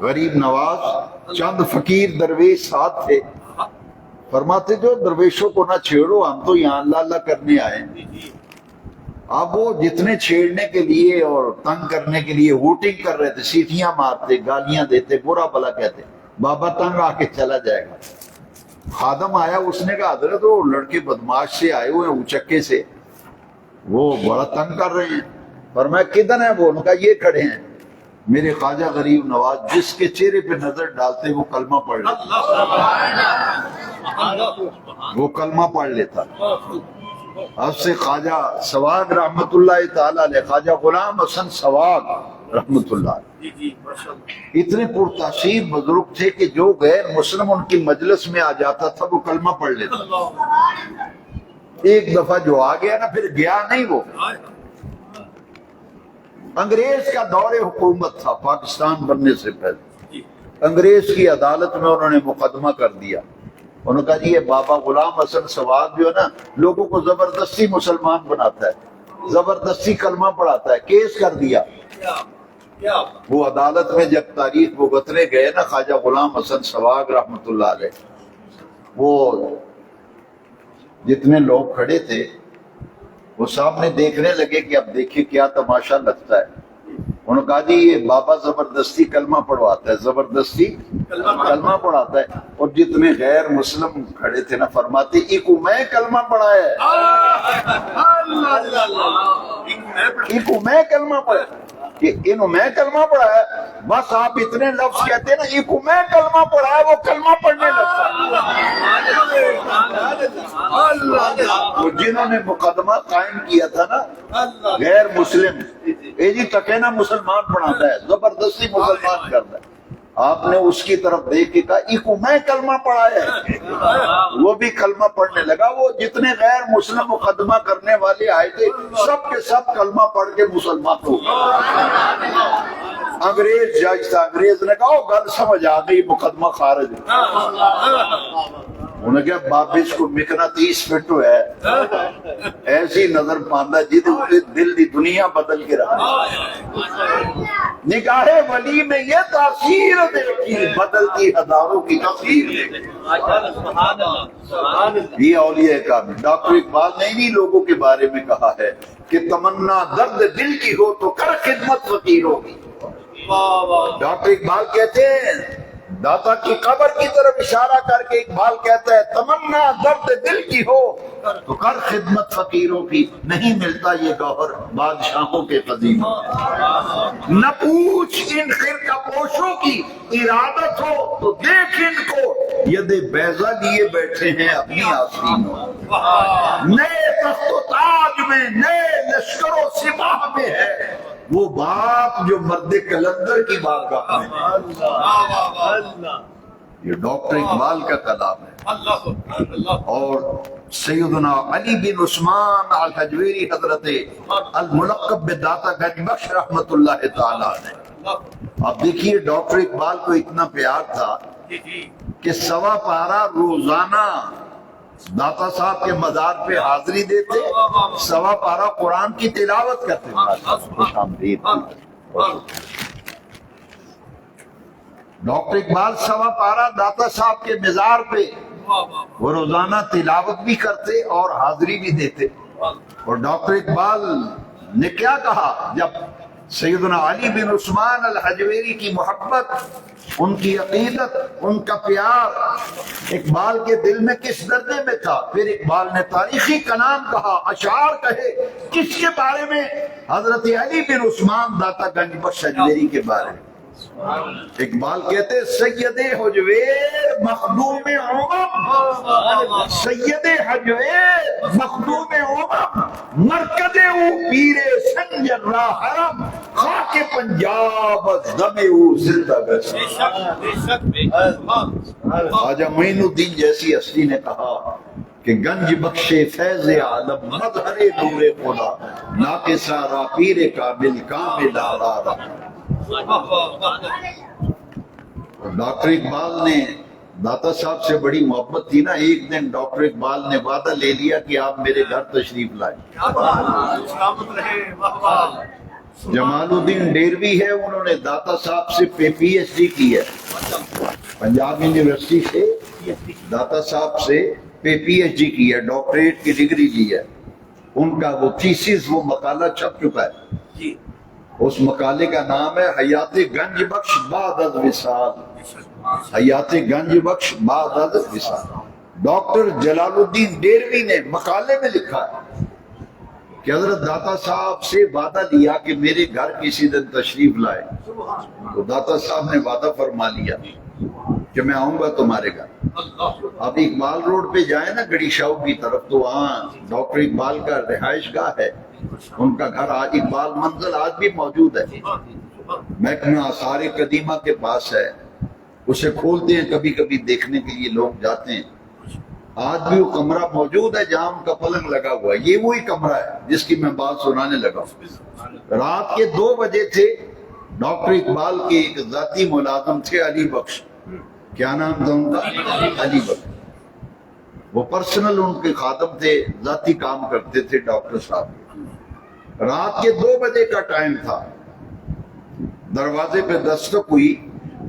Speaker 1: غریب نواز، چند فقیر درویش ساتھ تھے، فرماتے جو درویشوں کو نہ چھیڑو، ہم تو یہاں اللہ اللہ کرنے آئے۔ اب وہ جتنے چھیڑنے کے لیے اور تنگ کرنے کے لیے ووٹنگ کر رہے تھے، سیٹیاں مارتے، گالیاں دیتے، برا بلا کہتے، بابا تنگ آ کے چلا جائے گا۔ خادم آیا، اس نے کہا حضرت وہ لڑکے بدماش سے آئے ہوئے ہیں اچکے سے، وہ بڑا تنگ کر رہے ہیں۔ فرمایا کدھر ہیں وہ؟ انہوں نے کہا یہ کھڑے ہیں۔ میرے خواجہ غریب نواز جس کے چہرے پہ نظر ڈالتے وہ کلمہ پڑھ لیتا، وہ کلمہ پڑھ لیتا۔ اب سے خواجہ سواگ رحمت اللہ تعالی علیہ، خواجہ غلام حسن سواگ رحمت اللہ علیہ، اتنے پرتاثیر بزرگ تھے کہ جو غیر مسلم ان کی مجلس میں آ جاتا تھا وہ کلمہ پڑھ لیتا۔ ایک دفعہ جو آ گیا نا پھر گیا نہیں وہ۔ انگریز کا دور حکومت تھا پاکستان بننے سے پہلے، انگریز کی عدالت میں انہوں نے مقدمہ کر دیا۔ انہوں نے کہا جی یہ بابا غلام حسن سواگ جو ہے نا لوگوں کو زبردستی مسلمان بناتا ہے، زبردستی کلمہ پڑھاتا ہے، کیس کر دیا۔ وہ عدالت میں جب تاریخ بھگتنے گئے نا خواجہ غلام حسن سواگ رحمت اللہ علیہ، وہ جتنے لوگ کھڑے تھے وہ سامنے دیکھنے لگے کہ اب دیکھیں کیا تماشا لگتا ہے۔ انہوں نے کہا جی یہ بابا زبردستی کلمہ پڑھواتا ہے، زبردستی کلمہ پڑھاتا ہے۔ اور جتنے غیر مسلم کھڑے تھے نا فرماتے ایکو میں کلمہ پڑھایا ہے، ایکو میں کلمہ پڑھایا کہ انہوں میں کلمہ پڑھایا ہے۔ بس آپ اتنے لفظ کہتے ہیں نا ایکو میں کلمہ پڑھایا، وہ کلمہ پڑھنے لگتا۔ وہ جنہوں نے مقدمہ قائم کیا تھا نا غیر مسلم، اے جی تکے نا مسلمان پڑھاتا ہے، زبردستی مسلمان کرتا ہے، آپ نے اس کی طرف دیکھ کے کہا ایکو میں کلمہ پڑھایا ہے، وہ بھی کلمہ پڑھنے لگا۔ وہ جتنے غیر مسلم مقدمہ کرنے والے آئے تھے سب کے سب کلمہ پڑھ کے مسلمان ہو گئے۔ انگریز جج تھا، انگریز نے کہا گل سمجھ آ گئی، مقدمہ خارج۔ انہوں نے کہا بابش کو مقناطیس فٹ ہے ایسی نظر پاندہ جی دل دی دنیا بدل کے رہا نگاہ ولی میں یہ تاثیر دیکھی بدلتی ہزاروں کی تاثیر یہ اولیاء کامل. ڈاکٹر اقبال نے انہی لوگوں کے بارے میں کہا ہے کہ تمنا درد دل کی ہو تو کر خدمت فقیروں کی. ڈاکٹر اقبال کہتے ہیں داتا کی قبر کی طرف اشارہ کر کے اقبال کہتا ہے تمنا درد دل کی ہو تو کر خدمت فقیروں کی. نہیں ملتا یہ گوہر بادشاہوں کے قدیم نہ پوچھ ان خرقہ پوشوں کی ارادت ہو تو دیکھ ان کو ید بیضا لیے بیٹھے ہیں اپنی آستینوں. نئے تخت و تاج میں نئے لشکر و سپاہ میں ہے وہ بات جو مرد کلندر کی بارگاہ میں ہے. یہ ڈاکٹر اقبال کا کلام ہے. اور سیدنا علی بن عثمان الحجویری حضرت الملقب بداتا گنج بخش رحمت اللہ تعالی نے. اب دیکھیے ڈاکٹر اقبال کو اتنا پیار تھا کہ 1.25 پارہ روزانہ داتا صاحب کے مزار پہ حاضری دیتے 1.25 پارہ قرآن کی تلاوت کرتے. خوش آمدید. ڈاکٹر اقبال 1.25 پارہ داتا صاحب کے مزار پہ وہ روزانہ تلاوت بھی کرتے اور حاضری بھی دیتے. اور ڈاکٹر اقبال نے کیا کہا جب سیدنا علی بن عثمان الحجویری کی محبت ان کی عقیدت ان کا پیار اقبال کے دل میں کس درجے میں تھا. پھر اقبال نے تاریخی کلام کہا اشعار کہے کس کے بارے میں حضرت علی بن عثمان داتا گنج بخش حجویری کے بارے میں. اقبال کہتے سید حجویر مخدوم امم سید حجویر مخدوم امم مرکز او پیر سنجر را حرم خاک پنجاب دم او زندہ گشت. خواجہ معین الدین جیسی ہستی نے کہا کہ گنج بخش فیض عالم مظہر نور خدا ناقصہ را پیر کامل کامل آرارا. ڈاکٹر اقبال نے داتا صاحب سے بڑی محبت تھی نا. ایک دن ڈاکٹر اقبال نے وعدہ لے لیا کہ آپ میرے گھر تشریف لائیں. جمال الدین ڈیروی ہے انہوں نے داتا صاحب سے پی ایچ ڈی کی ہے پنجاب یونیورسٹی سے. داتا صاحب سے پی ایچ ڈی کی ہے ڈاکٹریٹ کی ڈگری لی ہے. ان کا وہ تھیسس وہ مقالہ چھپ چکا ہے. اس مقالے کا نام ہے حیات گنج بخش بعد از وصال. حیات گنج بخش بعد از وصال. ڈاکٹر جلال الدین ڈیروی نے مقالے میں لکھا ہے کہ حضرت داتا صاحب سے وعدہ لیا کہ میرے گھر کسی دن تشریف لائے. تو داتا صاحب نے وعدہ فرما لیا کہ میں آؤں گا تمہارے گھر. اب اقبال روڈ پہ جائیں نا گڑی شاؤ کی طرف تو وہاں ڈاکٹر اقبال کا رہائش گاہ ہے. ان کا گھر آج اقبال منزل آج بھی موجود ہے. محکمہ آثار قدیمہ کے پاس ہے. اسے کھولتے ہیں کبھی کبھی دیکھنے کے لیے لوگ جاتے ہیں. آج بھی وہ کمرہ موجود ہے جہاں ان کا پلنگ لگا ہوا ہے. یہ وہی کمرہ ہے جس کی میں بات سنانے لگا. رات کے 2 بجے تھے. ڈاکٹر اقبال کے ایک ذاتی ملازم تھے علی بخش. کیا نام تھا ان کا؟ علی بخش. وہ پرسنل ان کے خادم تھے ذاتی کام کرتے تھے ڈاکٹر صاحب. رات کے 2 بجے کا ٹائم تھا. دروازے پہ دستک ہوئی.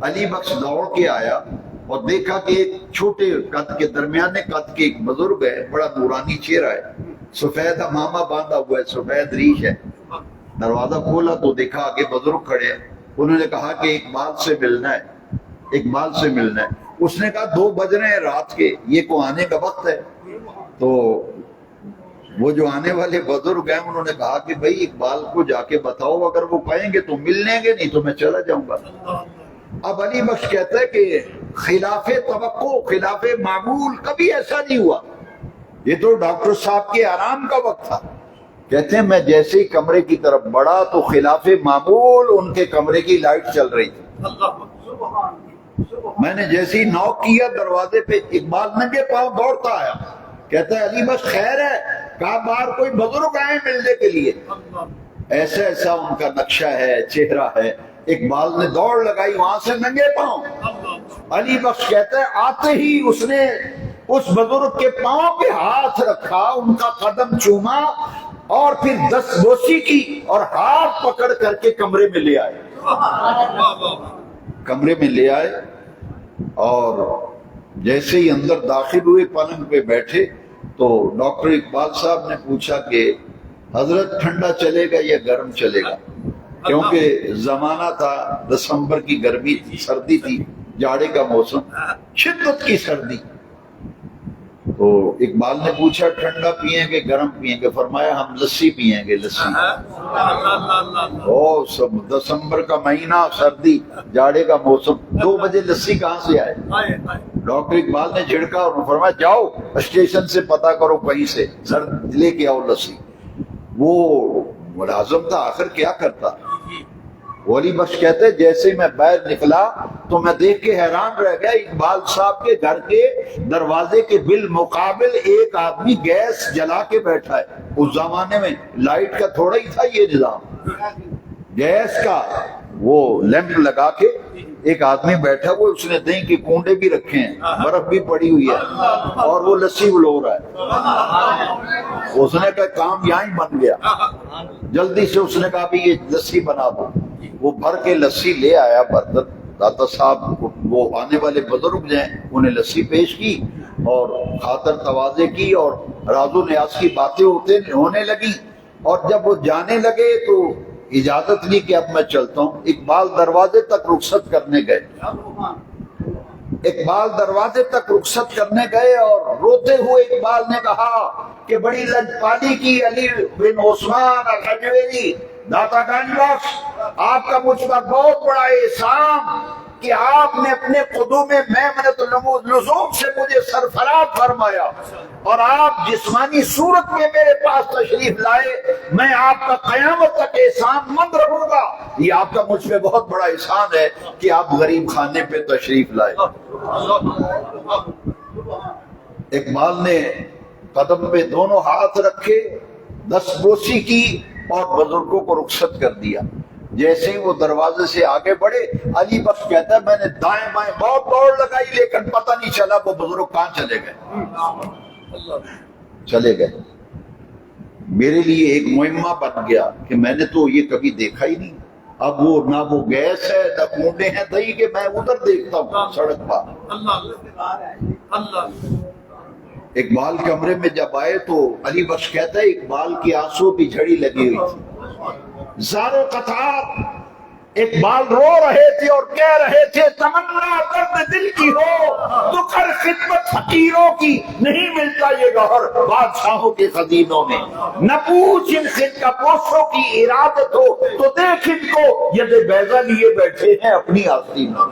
Speaker 1: علی بخش دوڑ کے آیا اور دیکھا کہ ایک چھوٹے قد کے درمیانے قد کے ایک بزرگ ہے. بڑا نورانی چہرہ ہے. سفید امامہ باندھا ہوا ہے سفید ریش ہے. دروازہ کھولا تو دیکھا آگے بزرگ کھڑے ہیں. انہوں نے کہا کہ اقبال سے ملنا ہے اقبال سے ملنا ہے. اس نے کہا 2 بج رہے ہیں رات کے یہ کو آنے کا وقت ہے. تو وہ جو آنے والے بزرگ ہیں انہوں نے کہا کہ بھئی اقبال کو جا کے بتاؤ اگر وہ کہیں گے تو مل لیں گے نہیں تو میں چلا جاؤں گا. اب علی بخش کہتا ہے کہ خلاف توقع خلاف معمول کبھی ایسا نہیں ہوا. یہ تو ڈاکٹر صاحب کے آرام کا وقت تھا. کہتے ہیں میں جیسے ہی کمرے کی طرف بڑھا تو خلاف معمول ان کے کمرے کی لائٹ چل رہی تھی. میں نے جیسے ہی نوک کیا دروازے پہ اقبال ننگے پاؤں دوڑتا آیا. کہتا ہے علی بخش خیر ہے؟ کہا باہر کوئی بزرگ آئے ملنے کے لیے. ایسا ایسا ان کا نقشہ ہے چہرہ ہے. اقبال نے دوڑ لگائی وہاں سے ننگے پاؤں. علی بخش کہتا ہے آتے ہی اس نے اس بزرگ کے پاؤں پہ ہاتھ رکھا، ان کا قدم چوما اور پھر دستبوسی کی اور ہاتھ پکڑ کر کے کمرے میں لے آئے، کمرے میں لے آئے، اور جیسے ہی اندر داخل ہوئے پلنگ پہ بیٹھے تو ڈاکٹر اقبال صاحب نے پوچھا کہ حضرت ٹھنڈا چلے گا یا گرم چلے گا؟ کیونکہ زمانہ تھا دسمبر کی گرمی تھی، سردی تھی، جاڑے کا موسم، شدت کی سردی۔ تو اقبال نے پوچھا ٹھنڈا پئیں گے گرم پئیں گے؟ فرمایا ہم لسی پئیں گے، لسی۔ او سب دسمبر کا مہینہ، سردی، جاڑے کا موسم، 2 بجے لسی کہاں سے آئے؟ ڈاکٹر اقبال نے جھڑکا اور فرمایا جاؤ اسٹیشن سے پتہ کرو کہیں سے لے کے آؤ لسی۔ وہ ملازم تھا، آخر کیا کرتا؟ ولی بخش کہتے جیسے میں باہر نکلا تو میں دیکھ کے حیران رہ گیا، اقبال صاحب کے گھر کے دروازے کے بالمقابل ایک آدمی گیس جلا کے بیٹھا ہے۔ اس زمانے میں لائٹ کا تھوڑا ہی تھا یہ نظام، گیس کا وہ لیمپ لگا کے ایک آدمی بیٹھا ہوا، اس نے دہی کے کونڈے بھی رکھے ہیں، برف بھی پڑی ہوئی ہے، اور وہ لسی بلو رہا ہے۔ اس نے کہا کام یہاں ہی بن گیا، جلدی سے اس نے کہا بھی یہ لسی بنا دو۔ وہ بھر کے لسی لے آیا برتن، داتا صاحب وہ آنے والے بزرگ جو ہیں انہیں لسی پیش کی اور خاطر تواضع کی اور راز و نیاز کی باتیں ہونے لگی، اور جب وہ جانے لگے تو اجازت لی کہ اب میں چلتا ہوں۔ اقبال دروازے تک رخصت کرنے گئے، اقبال دروازے تک رخصت کرنے گئے اور روتے ہوئے اقبال نے کہا کہ بڑی لجپالی کی علی بن عثمان الحجویری، داتا گنج بخش، آپ کا مجھ پر بہت بڑا احسان کہ آپ نے اپنے قدوم میمنۃ اللزوم سے مجھے سرفراز فرمایا، اور آپ جسمانی صورت میں میرے پاس تشریف لائے، میں آپ کا قیامت تک احسان مند رہوں گا۔ یہ آپ کا مجھ پہ بہت بڑا احسان ہے کہ آپ غریب خانے پہ تشریف لائے۔ اقبال نے قدم پہ دونوں ہاتھ رکھے، دستبوسی کی اور بزرگوں کو رخصت کر دیا۔ جیسے ہی وہ دروازے سے آگے بڑھے، علی بخش کہتا ہے میں نے دائیں بائیں بہت دوڑ لگائی لیکن پتہ نہیں چلا وہ بزرگ کہاں چلے گئے۔ میرے لیے ایک مہمہ بن گیا کہ میں نے تو یہ کبھی دیکھا ہی نہیں، اب وہ نہ وہ گیس ہے نہ کونڈے ہیں دہی کے، میں ادھر دیکھتا ہوں سڑک پر۔ اقبال کمرے میں جب آئے تو علی بخش کہتا ہے اقبال کی آنسو کی جھڑی لگی ہوئی تھی، زارو قطار اقبال رو رہے تھے اور کہہ رہے تھے تمنا درد دل کی ہو تو کر خدمت فقیروں کی، نہیں ملتا یہ گوہر بادشاہوں کے خزینوں میں، نہ پوچھ ان خد کا پوشوں کی ارادت ہو تو دیکھ ان کو ید بیضا لیے بیٹھے ہیں اپنی آستین میں۔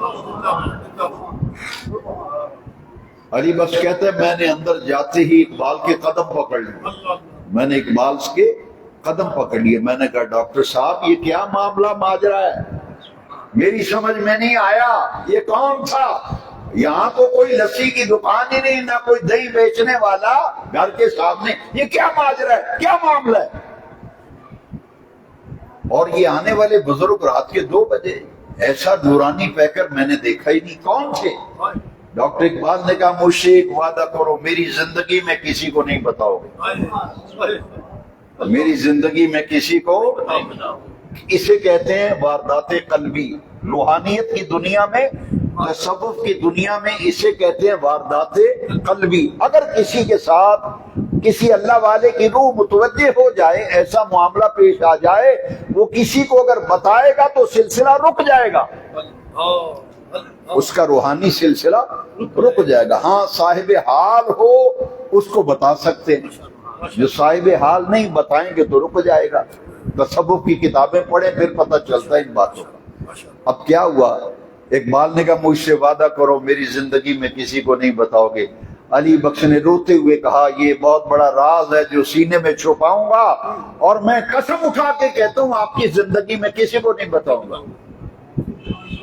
Speaker 1: علی بخش کہتے ہیں میں نے اندر جاتے ہی اقبال کے قدم پکڑ لیے، میں نے اقبال کے قدم پکڑ لیے، میں نے کہا ڈاکٹر صاحب یہ کیا معاملہ ماجرا ہے، میری سمجھ میں نہیں آیا، یہ کون تھا؟ یہاں تو کوئی لسی کی دکان ہی نہیں، نہ کوئی دہی بیچنے والا گھر کے سامنے، یہ کیا ماجرا ہے، کیا معاملہ ہے؟ اور یہ آنے والے بزرگ رات کے 2 بجے، ایسا نورانی پیکر میں نے دیکھا ہی نہیں، کون تھے؟ ڈاکٹر اقبال نے کہا مجھ سے ایک وعدہ کرو، میری زندگی میں کسی کو نہیں بتاؤ گے، میری زندگی میں کسی کو۔ اسے کہتے ہیں واردات قلبی، روحانیت کی دنیا میں، تصوف کی دنیا میں اسے کہتے ہیں واردات قلبی۔ اگر کسی کے ساتھ کسی اللہ والے کی روح متوجہ ہو جائے، ایسا معاملہ پیش آ جائے، وہ کسی کو اگر بتائے گا تو سلسلہ رک جائے گا، اس کا روحانی سلسلہ رک جائے گا۔ ہاں صاحب حال ہو اس کو بتا سکتے ہیں، جو صاحب حال نہیں بتائیں گے تو رک جائے گا۔ تصوف کی کتابیں پڑھیں پھر پتہ چلتا ہے ان باتوں کا۔ اب کیا ہوا؟ اقبال نے کہا مجھ سے وعدہ کرو میری زندگی میں کسی کو نہیں بتاؤ گے۔ علی بخش نے روتے ہوئے کہا یہ بہت بڑا راز ہے جو سینے میں چھپاؤں گا، اور میں قسم اٹھا کے کہتا ہوں آپ کی زندگی میں کسی کو نہیں بتاؤں گا۔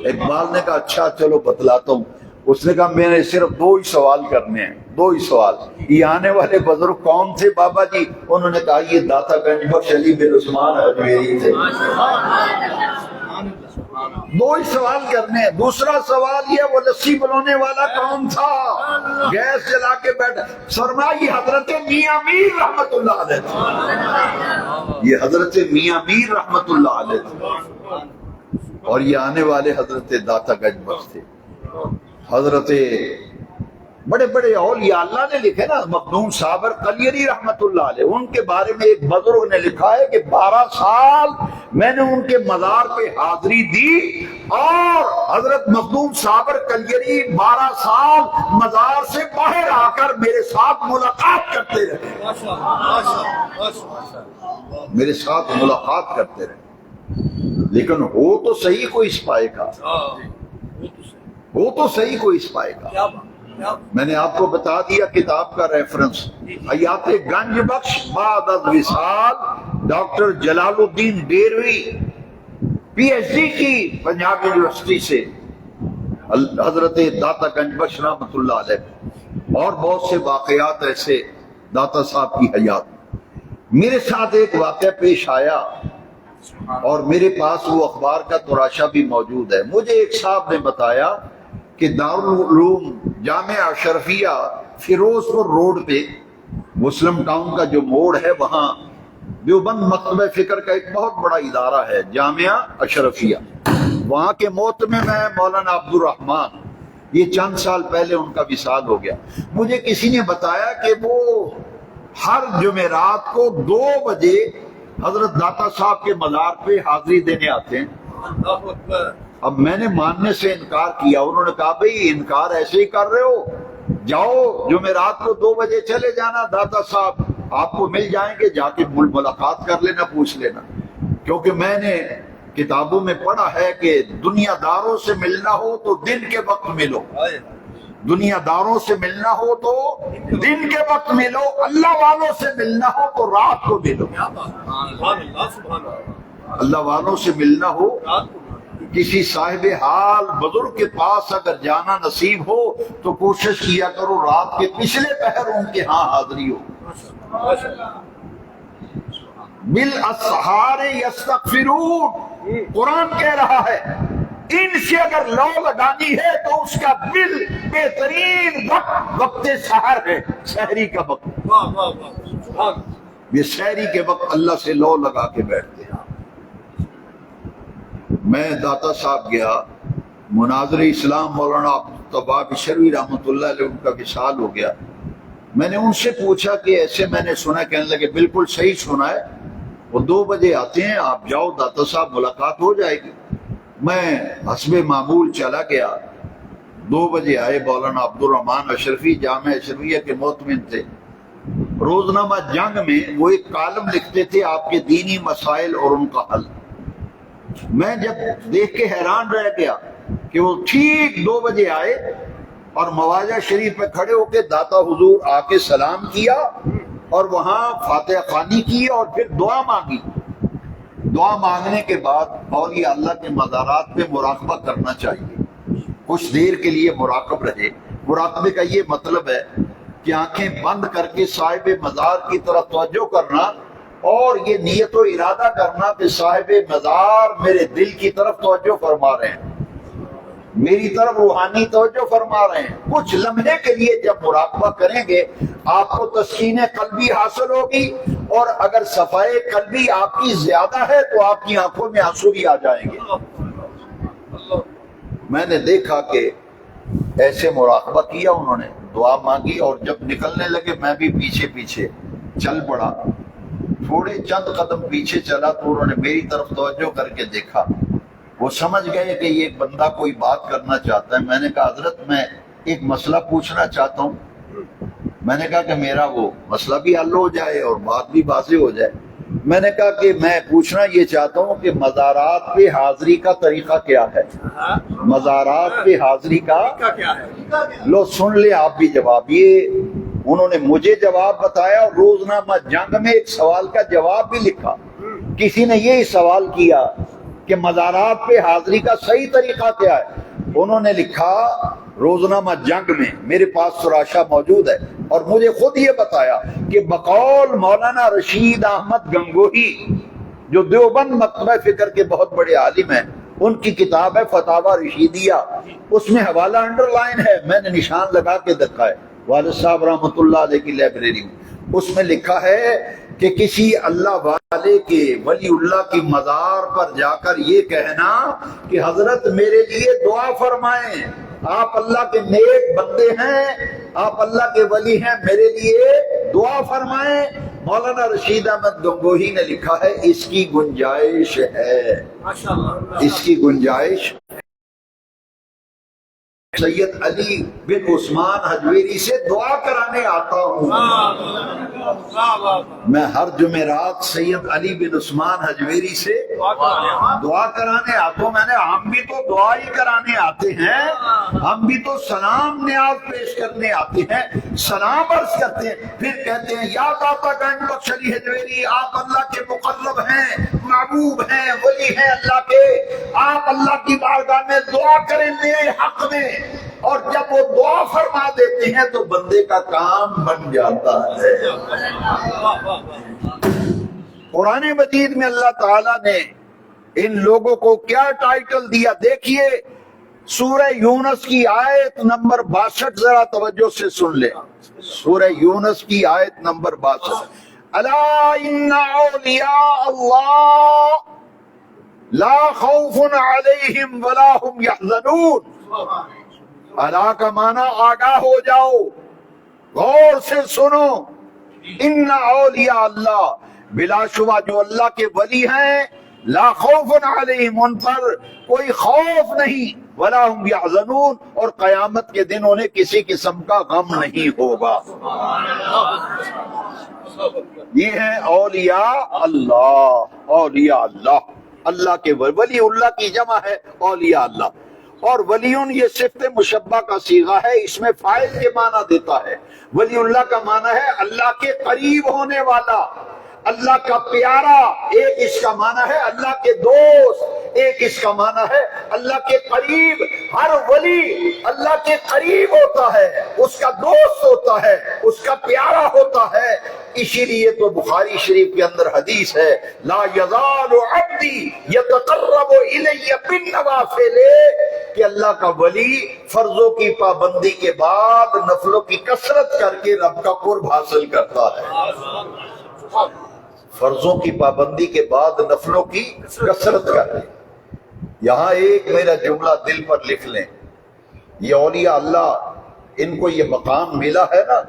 Speaker 1: اقبال نے کہا اچھا چلو بتلاتا ہوں۔ اس نے کہا میں نے صرف 2 ہی سوال کرنے ہیں، 2 ہی سوال۔ یہ آنے والے بزرگ کون تھے بابا جی؟ انہوں نے کہا یہ داتا گنج بخش علی بن عثمان الحجویری تھے۔ دو ہی سوال کرنے ہیں۔ دوسرا سوال یہ وہ لسی بلونے والا کون تھا؟ گیس جلا کے بیٹھا۔ فرمایا یہ حضرت میاں میر رحمت اللہ علیہ تھے، یہ حضرت میاں میر رحمت اللہ علیہ تھے، اور یہ آنے والے حضرت داتا گنج بخش تھے۔ حضرت بڑے بڑے اولیاء اللہ نے لکھے نا، مخدوم صابر قلیری رحمت اللہ علیہ، ان کے بارے میں ایک بزرگ نے لکھا ہے کہ 12 سال میں نے ان کے مزار پہ حاضری دی، اور حضرت مخدوم صابر قلیری 12 سال مزار سے باہر آ کر میرے ساتھ ملاقات کرتے رہے، میرے ساتھ ملاقات کرتے رہے۔ لیکن ہو تو صحیح کوئی اس پائے کا، ہو تو صحیح کوئی اس پائے کا۔ میں نے آپ کو بتا دیا کتاب کا ریفرنس، حیات گنج بخش بعد از وصال، ڈاکٹر جلال الدین ڈیروی، پی ایچ ڈی کی پنجاب یونیورسٹی سے، حضرت داتا گنج بخش رحمت اللہ علیہ، اور بہت سے واقعات ایسے داتا صاحب کی حیات۔ میرے ساتھ ایک واقعہ پیش آیا، اور میرے پاس وہ اخبار کا تراشا بھی موجود ہے۔ مجھے ایک صاحب نے بتایا کہ دارالعلوم جامعہ اشرفیہ فیروز پور روڈ پہ مسلم ٹاؤن کا جو موڑ ہے، وہاں دیوبند مکتبہ فکر کا ایک بہت بڑا ادارہ ہے، جامعہ اشرفیہ، وہاں کے محتمم میں مولانا عبد الرحمان، یہ چند سال پہلے ان کا وصال ہو گیا۔ مجھے کسی نے بتایا کہ وہ ہر جمعرات کو 2 بجے حضرت داتا صاحب کے مزار پہ حاضری دینے آتے ہیں۔ اب میں نے ماننے سے انکار کیا، انہوں نے کہا بھئی انکار ایسے ہی کر رہے ہو، جاؤ جمعرات کو 2 بجے چلے جانا، داتا صاحب آپ کو مل جائیں گے، جا کے ملاقات کر لینا، پوچھ لینا۔ کیونکہ میں نے کتابوں میں پڑھا ہے کہ دنیا داروں سے ملنا ہو تو دن کے وقت ملو، دنیا داروں سے ملنا ہو تو دن کے وقت ملو، اللہ والوں سے ملنا ہو تو رات کو ملو۔ اللہ والوں سے ملنا ہو، کسی صاحب حال بزرگ کے پاس اگر جانا نصیب ہو تو کوشش کیا کرو رات کے پچھلے پہر ان کے ہاں حاضری ہو۔ بالاسحار یستغفرون، قرآن کہہ رہا ہے ان سے اگر لو لگانی ہے تو اس کا بہترین وقت وقت سحر ہے، سحری کا وقت۔ یہ سحری کے وقت اللہ سے لو لگا کے بیٹھتے ہیں۔ میں داتا صاحب گیا، مناظر اسلام مولانا عبدالطباب شروی رحمۃ اللہ علیہ، ان کا وصال ہو گیا۔ میں نے ان سے پوچھا کہ ایسے میں نے سنا، کہنے لگے بالکل صحیح سنا ہے، وہ 2 بجے آتے ہیں، آپ جاؤ داتا صاحب ملاقات ہو جائے گی۔ میں حسب معمول چلا گیا، 2 بجے آئے، مولانا عبد الرحمان اشرفی جامعہ اشرفیہ کے محتمم تھے۔ روزنامہ جنگ میں وہ ایک کالم لکھتے تھے آپ کے دینی مسائل اور ان کا حل۔ میں جب دیکھ کے حیران رہ گیا کہ وہ ٹھیک 2 بجے آئے اور مواجہ شریف میں کھڑے ہو کے داتا حضور آ کے سلام کیا، اور وہاں فاتحہ خوانی کی اور پھر دعا مانگی۔ دعا مانگنے کے بعد اولیاء اللہ کے مزارات پہ مراقبہ کرنا چاہیے، کچھ دیر کے لیے مراقب رہے۔ مراقبے کا یہ مطلب ہے کہ آنکھیں بند کر کے صاحب مزار کی طرف توجہ کرنا، اور یہ نیت و ارادہ کرنا کہ صاحب مزار میرے دل کی طرف توجہ فرما رہے ہیں، میری طرف روحانی توجہ فرما رہے ہیں۔ کچھ لمحے کے لیے جب مراقبہ کریں گے آپ کو تسکین قلبی حاصل ہوگی، اور اگر صفائے قلبی آپ کی زیادہ ہے تو آپ کی آنکھوں میں آنسو بھی آ جائیں گے۔ میں نے دیکھا کہ ایسے مراقبہ کیا، انہوں نے دعا مانگی، اور جب نکلنے لگے میں بھی پیچھے پیچھے چل پڑا۔ تھوڑے چند قدم پیچھے چلا تو انہوں نے میری طرف توجہ کر کے دیکھا، وہ سمجھ گئے کہ یہ بندہ کوئی بات کرنا چاہتا ہے۔ میں نے کہا حضرت میں ایک مسئلہ پوچھنا چاہتا ہوں۔ میں نے کہا کہ میرا وہ مسئلہ بھی حل ہو جائے اور بات بھی واضح ہو جائے۔ میں نے کہا کہ میں پوچھنا یہ چاہتا ہوں کہ مزارات پہ حاضری کا طریقہ کیا ہے؟ مزارات پہ حاضری کا لو سن لے آپ بھی جواب۔ یہ انہوں نے مجھے جواب بتایا، اور روزنامہ جنگ میں ایک سوال کا جواب بھی لکھا۔ کسی نے یہی سوال کیا کہ مزارات پہ حاضری کا صحیح طریقہ کیا ہے؟ انہوں نے لکھا روزنامہ جنگ میں، میرے پاس تراشا موجود ہے، اور مجھے خود یہ بتایا کہ بقول مولانا رشید احمد گنگوہی جو دیوبند مکتبہ فکر کے بہت بڑے عالم ہیں، ان کی کتاب ہے فتاوی رشیدیہ، اس میں حوالہ انڈر لائن ہے، میں نے نشان لگا کے دیکھا ہے، والد صاحب رحمۃ اللہ علیہ کی لائبریری میں، اس میں لکھا ہے کہ کسی اللہ والے کے ولی اللہ کی مزار پر جا کر یہ کہنا کہ حضرت میرے لیے دعا فرمائیں، آپ اللہ کے نیک بندے ہیں، آپ اللہ کے ولی ہیں، میرے لیے دعا فرمائیں، مولانا رشید احمد گنگوہی نے لکھا ہے اس کی گنجائش ہے، اس کی گنجائش۔ سید علی بن عثمان حجویری سے دعا کرانے آتا ہوں، میں ہر جمعرات سید علی بن عثمان حجویری سے دعا کرانے آتا ہوں، میں نے ہم بھی تو دعا ہی کرانے آتے ہیں، ہم بھی تو سلام نیاز پیش کرنے آتے ہیں، سلام عرض کرتے ہیں، پھر کہتے ہیں یا داتا گنج بخش علی حجویری آپ اللہ کے مقرب ہیں، محبوب ہیں، ولی ہیں اللہ کے، آپ اللہ کی بارگاہ میں دعا کریں میرے حق میں، اور جب وہ دعا فرما دیتے ہیں تو بندے کا کام بن جاتا ہے۔ قرآن مجید میں اللہ تعالیٰ نے ان لوگوں کو کیا ٹائٹل دیا، دیکھیے سورہ یونس کی آیت نمبر 62 ذرا توجہ سے سن لیں، سورہ یونس کی آیت نمبر 62، الا ان اولیاء اللہ لا خوف علیہم ولا هم یحزنون۔ الا کا معنی آگاہ ہو جاؤ، غور سے سنو، ان اولیاء اللہ بلا شبہ جو اللہ کے ولی ہیں، لا خوف علیہم ان پر کوئی خوف نہیں، ولا هم یحزنون اور قیامت کے دن انہیں کسی قسم کا غم نہیں ہوگا۔ یہ ہے اولیاء اللہ، اولیاء اللہ، اللہ کے ولی اللہ کی جمع ہے اولیاء اللہ، اور ولیون یہ صفت مشبہ کا صیغہ ہے، اس میں فاعل کے معنی دیتا ہے، ولی اللہ کا معنی ہے اللہ کے قریب ہونے والا، اللہ کا پیارا، ایک اس کا معنی ہے اللہ کے دوست، ایک اس کا معنی ہے اللہ کے قریب۔ ہر ولی اللہ کے قریب ہوتا ہے، اس کا دوست ہوتا ہے، اس کا پیارا ہوتا ہے، اسی لیے تو بخاری شریف کے اندر حدیث ہے لا یزال عبدی یتقرب الی بالنوافل، کہ اللہ کا ولی فرضوں کی پابندی کے بعد نفلوں کی کثرت کر کے رب کا قرب حاصل کرتا ہے، فرضوں کی پابندی کے بعد نفلوں کی کثرت کر کے۔ یہاں ایک میرا جملہ دل پر لکھ لیں، یہ اولیاء اللہ ان کو یہ مقام ملا ہے نا،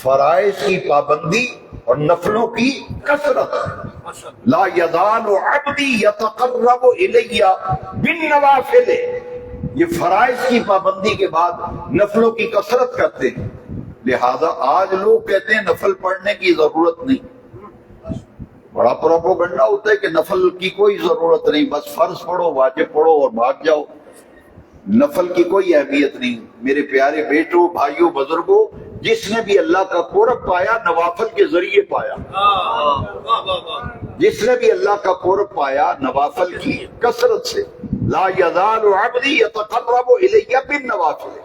Speaker 1: فرائض کی پابندی اور نفلوں کی کثرت۔ لا یزال عبدی یتقرب الی بالنوافل، یہ فرائض کی پابندی کے بعد نفلوں کی کثرت کرتے ہیں، لہذا آج لوگ کہتے ہیں نفل پڑھنے کی ضرورت نہیں، بڑا پروپیگنڈا ہوتا ہے کہ نفل کی کوئی ضرورت نہیں، بس فرض پڑھو، واجب پڑھو اور بھاگ جاؤ، نفل کی کوئی اہمیت نہیں۔ میرے پیارے بیٹوں، بھائیوں، بزرگوں، جس نے بھی اللہ کا قرب پایا نوافل کے ذریعے پایا، جس نے بھی اللہ کا قرب پایا نوافل کی کثرت سے۔ لا یزال عبدی یتقرب الی بالنوافل،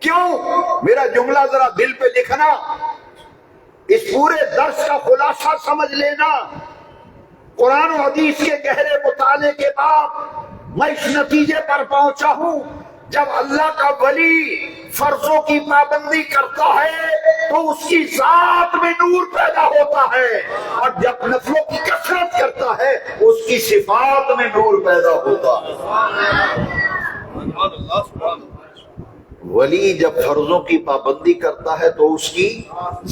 Speaker 1: کیوں؟ میرا جملہ ذرا دل پہ لکھنا، اس پورے درس کا خلاصہ سمجھ لینا۔ قرآن و حدیث کے گہرے مطالعے کے بعد میں اس نتیجے پر پہنچا ہوں، جب اللہ کا ولی فرضوں کی پابندی کرتا ہے تو اس کی ذات میں نور پیدا ہوتا ہے، اور جب نفلوں کی کثرت کرتا ہے اس کی صفات میں نور پیدا ہوتا ہے۔ ولی جب فرضوں کی پابندی کرتا ہے تو اس کی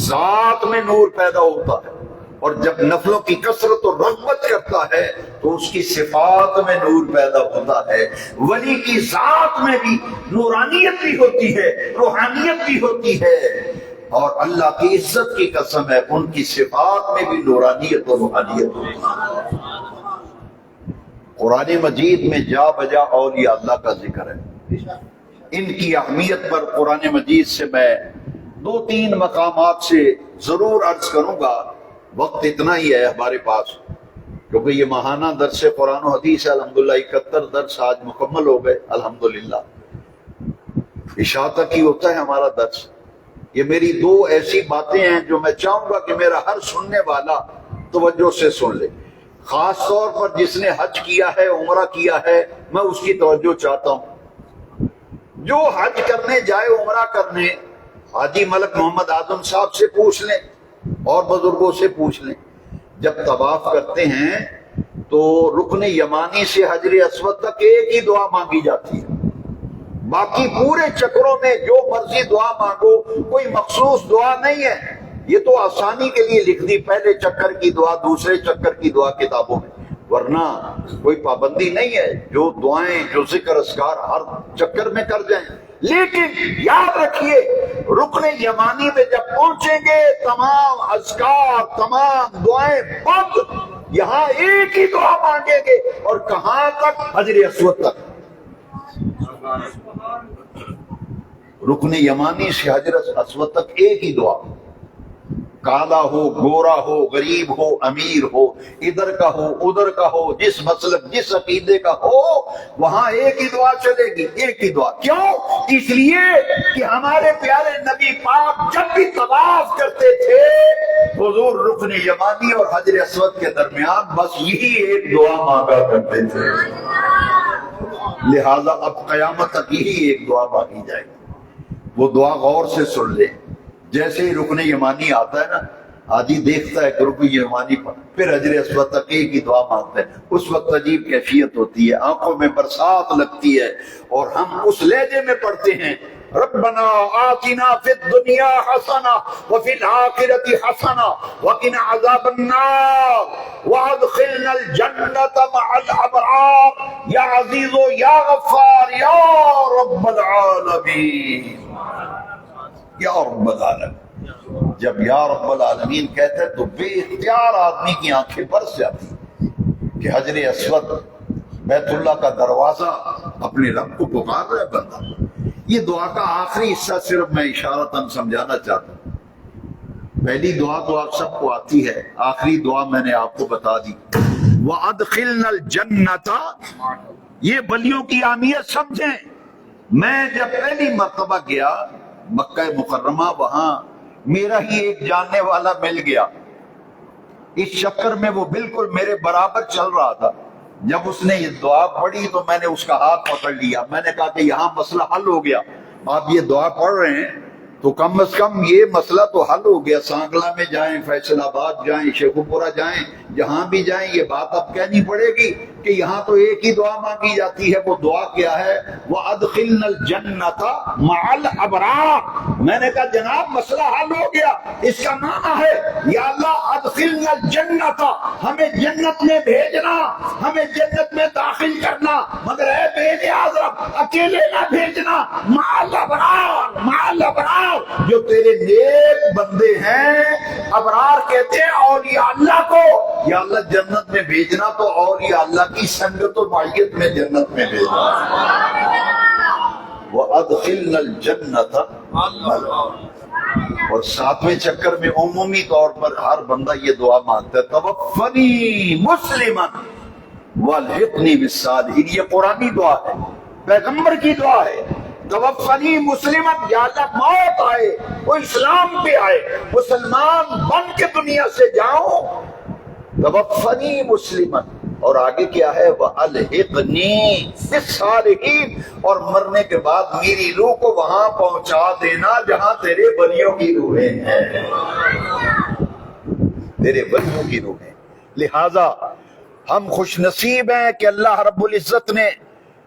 Speaker 1: ذات میں نور پیدا ہوتا ہے، اور جب نفلوں کی کثرت اور رغبت کرتا ہے تو اس کی صفات میں نور پیدا ہوتا ہے۔ ولی کی ذات میں بھی نورانیت بھی ہوتی ہے، روحانیت بھی ہوتی ہے، اور اللہ کی عزت کی قسم ہے ان کی صفات میں بھی نورانیت اور روحانیت ہوتی ہے۔ قرآن مجید میں جا بجا اولیاء اللہ کا ذکر ہے، ان کی اہمیت پر قرآن مجید سے میں 2-3 مقامات سے ضرور عرض کروں گا، وقت اتنا ہی ہے ہمارے پاس، کیونکہ یہ ماہانہ درس قرآن و حدیث ہے، الحمدللہ 71 درس آج مکمل ہو گئے الحمدللہ، عشاء تک ہی ہوتا ہے ہمارا درس۔ یہ میری 2 ایسی باتیں ہیں جو میں چاہوں گا کہ میرا ہر سننے والا توجہ سے سن لے۔ خاص طور پر جس نے حج کیا ہے، عمرہ کیا ہے، میں اس کی توجہ چاہتا ہوں۔ جو حج کرنے جائے، عمرہ کرنے، حاجی ملک محمد اعظم صاحب سے پوچھ لیں اور بزرگوں سے پوچھ لیں، جب طواف کرتے ہیں تو رکن یمانی سے حجر اسود تک ایک ہی دعا مانگی جاتی ہے۔ باقی پورے چکروں میں جو مرضی دعا مانگو، کوئی مخصوص دعا نہیں ہے۔ یہ تو آسانی کے لیے لکھ دی، پہلے چکر کی دعا، دوسرے چکر کی دعا کتابوں میں، ورنہ کوئی پابندی نہیں ہے۔ جو دعائیں، جو ذکر اذکار ہر چکر میں کر جائیں۔ لیکن یاد رکھیے، رکن یمانی میں جب پہنچیں گے تمام اذکار، تمام دعائیں بند، یہاں ایک ہی دعا مانگیں گے، اور کہاں تک؟ حجر اسود تک۔ رکن یمانی سے حجر اسود تک ایک ہی دعا، کالا ہو، گورا ہو، غریب ہو، امیر ہو، ادھر کا ہو، ادھر کا ہو، جس مسلک، جس عقیدے کا ہو، وہاں ایک ہی دعا چلے گی، ایک ہی دعا۔ کیوں؟ اس لیے کہ ہمارے پیارے نبی پاک جب بھی طواف کرتے تھے، حضور رکن یمانی اور حجر اسود کے درمیان بس یہی ایک دعا مانگا کرتے تھے۔ لہذا اب قیامت تک یہی ایک دعا مانگی جائے گی۔ وہ دعا غور سے سن لیں۔ جیسے ہی رکن یمانی آتا ہے نا، حاجی دیکھتا ہے کہ رکن یمانی پر، پھر حجر اسود تک ایک ہی دعا مانگتا ہے۔ اس وقت عجیب کیفیت ہوتی ہے، آنکھوں میں برسات لگتی ہے، اور ہم اس لہجے میں پڑھتے ہیں، ربنا آتنا فی الدنیا حسنہ وفی الآخرۃ حسنہ وقنا عذاب النار وادخلنا الجنۃ مع الابرار یا عزیز یا غفار یا رب العالمین، یا رب العالمین۔ جب یا رب العالمین کہتے ہیں تو بے اختیار آدمی کی آنکھیں برس جاتی کہ حجر اسود، بیت اللہ کا دروازہ، اپنے رب کو پکار رہا ہے بندہ۔ یہ دعا کا آخری حصہ صرف میں اشارتاً سمجھانا چاہتا ہوں۔ پہلی دعا تو آپ سب کو آتی ہے، آخری دعا میں نے آپ کو بتا دی، وَأَدْخِلْنَا الْجَنَّةَ۔ یہ بلیوں کی اہمیت سمجھیں۔ میں جب پہلی مرتبہ گیا مکہ مکرمہ، وہاں میرا ہی ایک جاننے والا مل گیا، اس چکر میں وہ بالکل میرے برابر چل رہا تھا۔ جب اس نے یہ دعا پڑھی تو میں نے اس کا ہاتھ پکڑ لیا، میں نے کہا کہ یہاں مسئلہ حل ہو گیا۔ آپ یہ دعا پڑھ رہے ہیں تو کم از کم یہ مسئلہ تو حل ہو گیا۔ سانگلہ میں جائیں، فیصل آباد جائیں، شیخو پورہ جائیں، جہاں بھی جائیں یہ بات اب کہنی پڑے گی کہ یہاں تو ایک ہی دعا مانگی جاتی ہے۔ وہ دعا کیا ہے؟ وَأَدْخِلْنَا الْجَنَّةَ مَعَ الْأَبْرَارِ۔ میں نے کہا جناب مسئلہ حل ہو گیا۔ اس کا معنی ہے یا اللہ ادخلنا الجنۃ، ہمیں جنت میں بھیجنا، ہمیں جنت میں داخل کرنا، مگر اے بے نیاز رب اکیلے نہ بھیجنا، مع الابرار، مع الابرار، جو تیرے نیک بندے ہیں۔ ابرار کہتے ہیں اولیاء اللہ کو۔ یا اللہ جنت میں بھیجنا تو اولیاء اللہ کی سنگت و معیت میں جنت میں بھیجنا۔ وَأَدْخِلْنَا الْجَنَّةَ، اور ساتویں چکر میں عمومی طور پر ہر بندہ یہ دعا مانگتا ہے، توفنی مسلما والحقنی بالصالحین۔ یہ قرآنی دعا ہے، پیغمبر کی دعا ہے۔ توفنی مسلما، یا اللہ موت آئے وہ اسلام پہ آئے، مسلمان بن کے دنیا سے جاؤں۔ توفنی مسلما، اور آگے کیا ہے؟ وَأَلْحِقْنِي بِالصَّالِحِينَ، اور مرنے کے بعد میری روح کو وہاں پہنچا دینا جہاں تیرے بلیوں کی روحیں ہیں، تیرے بلیوں کی روحیں۔ لہذا ہم خوش نصیب ہیں کہ اللہ رب العزت نے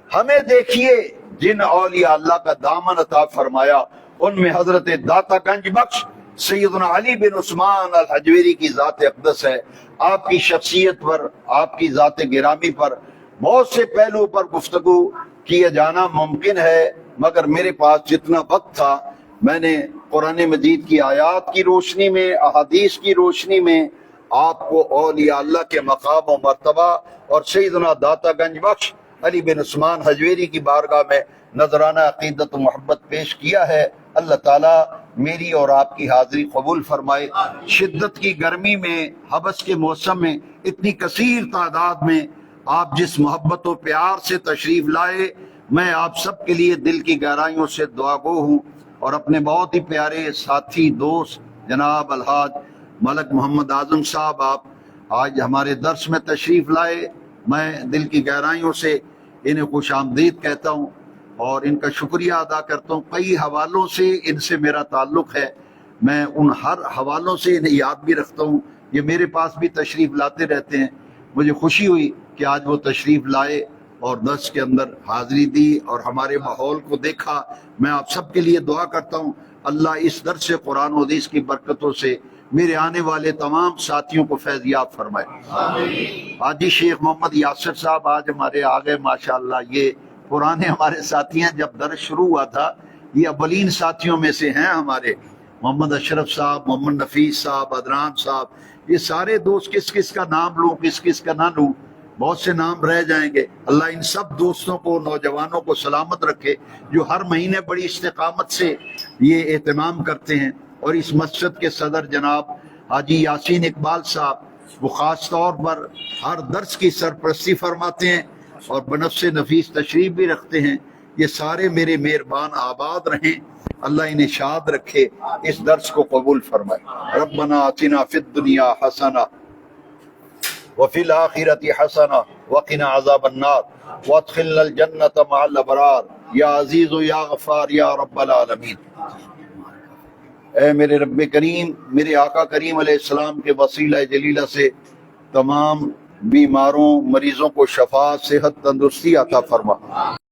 Speaker 1: ہمیں، دیکھیے جن اولیاء اللہ کا دامن عطا فرمایا، ان میں حضرت داتا گنج بخش سیدنا علی بن عثمان الحجویری کی ذات اقدس ہے۔ آپ کی شخصیت پر، آپ کی ذات گرامی پر بہت سے پہلو پر گفتگو کیے جانا ممکن ہے، مگر میرے پاس جتنا وقت تھا میں نے قرآن مجید کی آیات کی روشنی میں، احادیث کی روشنی میں آپ کو اولیاء اللہ کے مقام و مرتبہ اور سیدنا داتا گنج بخش علی بن عثمان حجویری کی بارگاہ میں نذرانہ عقیدت و محبت پیش کیا ہے۔ اللہ تعالیٰ میری اور آپ کی حاضری قبول فرمائے۔ شدت کی گرمی میں، حبس کے موسم میں، اتنی کثیر تعداد میں آپ جس محبت و پیار سے تشریف لائے، میں آپ سب کے لیے دل کی گہرائیوں سے دعا گو ہوں، اور اپنے بہت ہی پیارے ساتھی دوست جناب الحاج ملک محمد اعظم صاحب، آج ہمارے درس میں تشریف لائے، میں دل کی گہرائیوں سے انہیں خوش آمدید کہتا ہوں اور ان کا شکریہ ادا کرتا ہوں۔ کئی حوالوں سے ان سے میرا تعلق ہے، میں ان ہر حوالوں سے انہیں یاد بھی رکھتا ہوں، یہ میرے پاس بھی تشریف لاتے رہتے ہیں۔ مجھے خوشی ہوئی کہ آج وہ تشریف لائے اور درس کے اندر حاضری دی اور ہمارے ماحول کو دیکھا۔ میں آپ سب کے لیے دعا کرتا ہوں اللہ اس درس قرآن و حدیث کی برکتوں سے میرے آنے والے تمام ساتھیوں کو فیضیاب فرمائے۔ حاجی شیخ محمد یاسر صاحب آج ہمارے آگے ماشاءاللہ، یہ پرانے ہمارے ساتھی ہیں، جب درس شروع ہوا تھا یہ اولین ساتھیوں میں سے ہیں ہمارے۔ محمد اشرف صاحب، محمد نفیس صاحب، ادنان صاحب، یہ سارے دوست، کس کس کا نام لوں کس کس کا نہ لوں، بہت سے نام رہ جائیں گے۔ اللہ ان سب دوستوں کو، نوجوانوں کو سلامت رکھے جو ہر مہینے بڑی استقامت سے یہ اہتمام کرتے ہیں۔ اور اس مسجد کے صدر جناب حاجی یاسین اقبال صاحب، وہ خاص طور پر ہر درس کی سرپرستی فرماتے ہیں اور بنفس نفیس تشریف بھی رکھتے ہیں۔ یہ سارے میرے مہربان آباد رہیں، اللہ انہیں شاد رکھے، اس درس کو قبول فرمائے۔ ربنا آتنا فی الدنیا حسنہ وفی الآخرۃ حسنہ وقنا عذاب النار وادخلنا الجنۃ مع الابرار یا عزیز و یا غفار یا رب العالمین۔ اے میرے رب کریم، میرے آقا کریم علیہ السلام کے وسیلہ جلیلہ سے تمام بیماروں، مریضوں کو شفا، صحت، تندرستی عطا فرما۔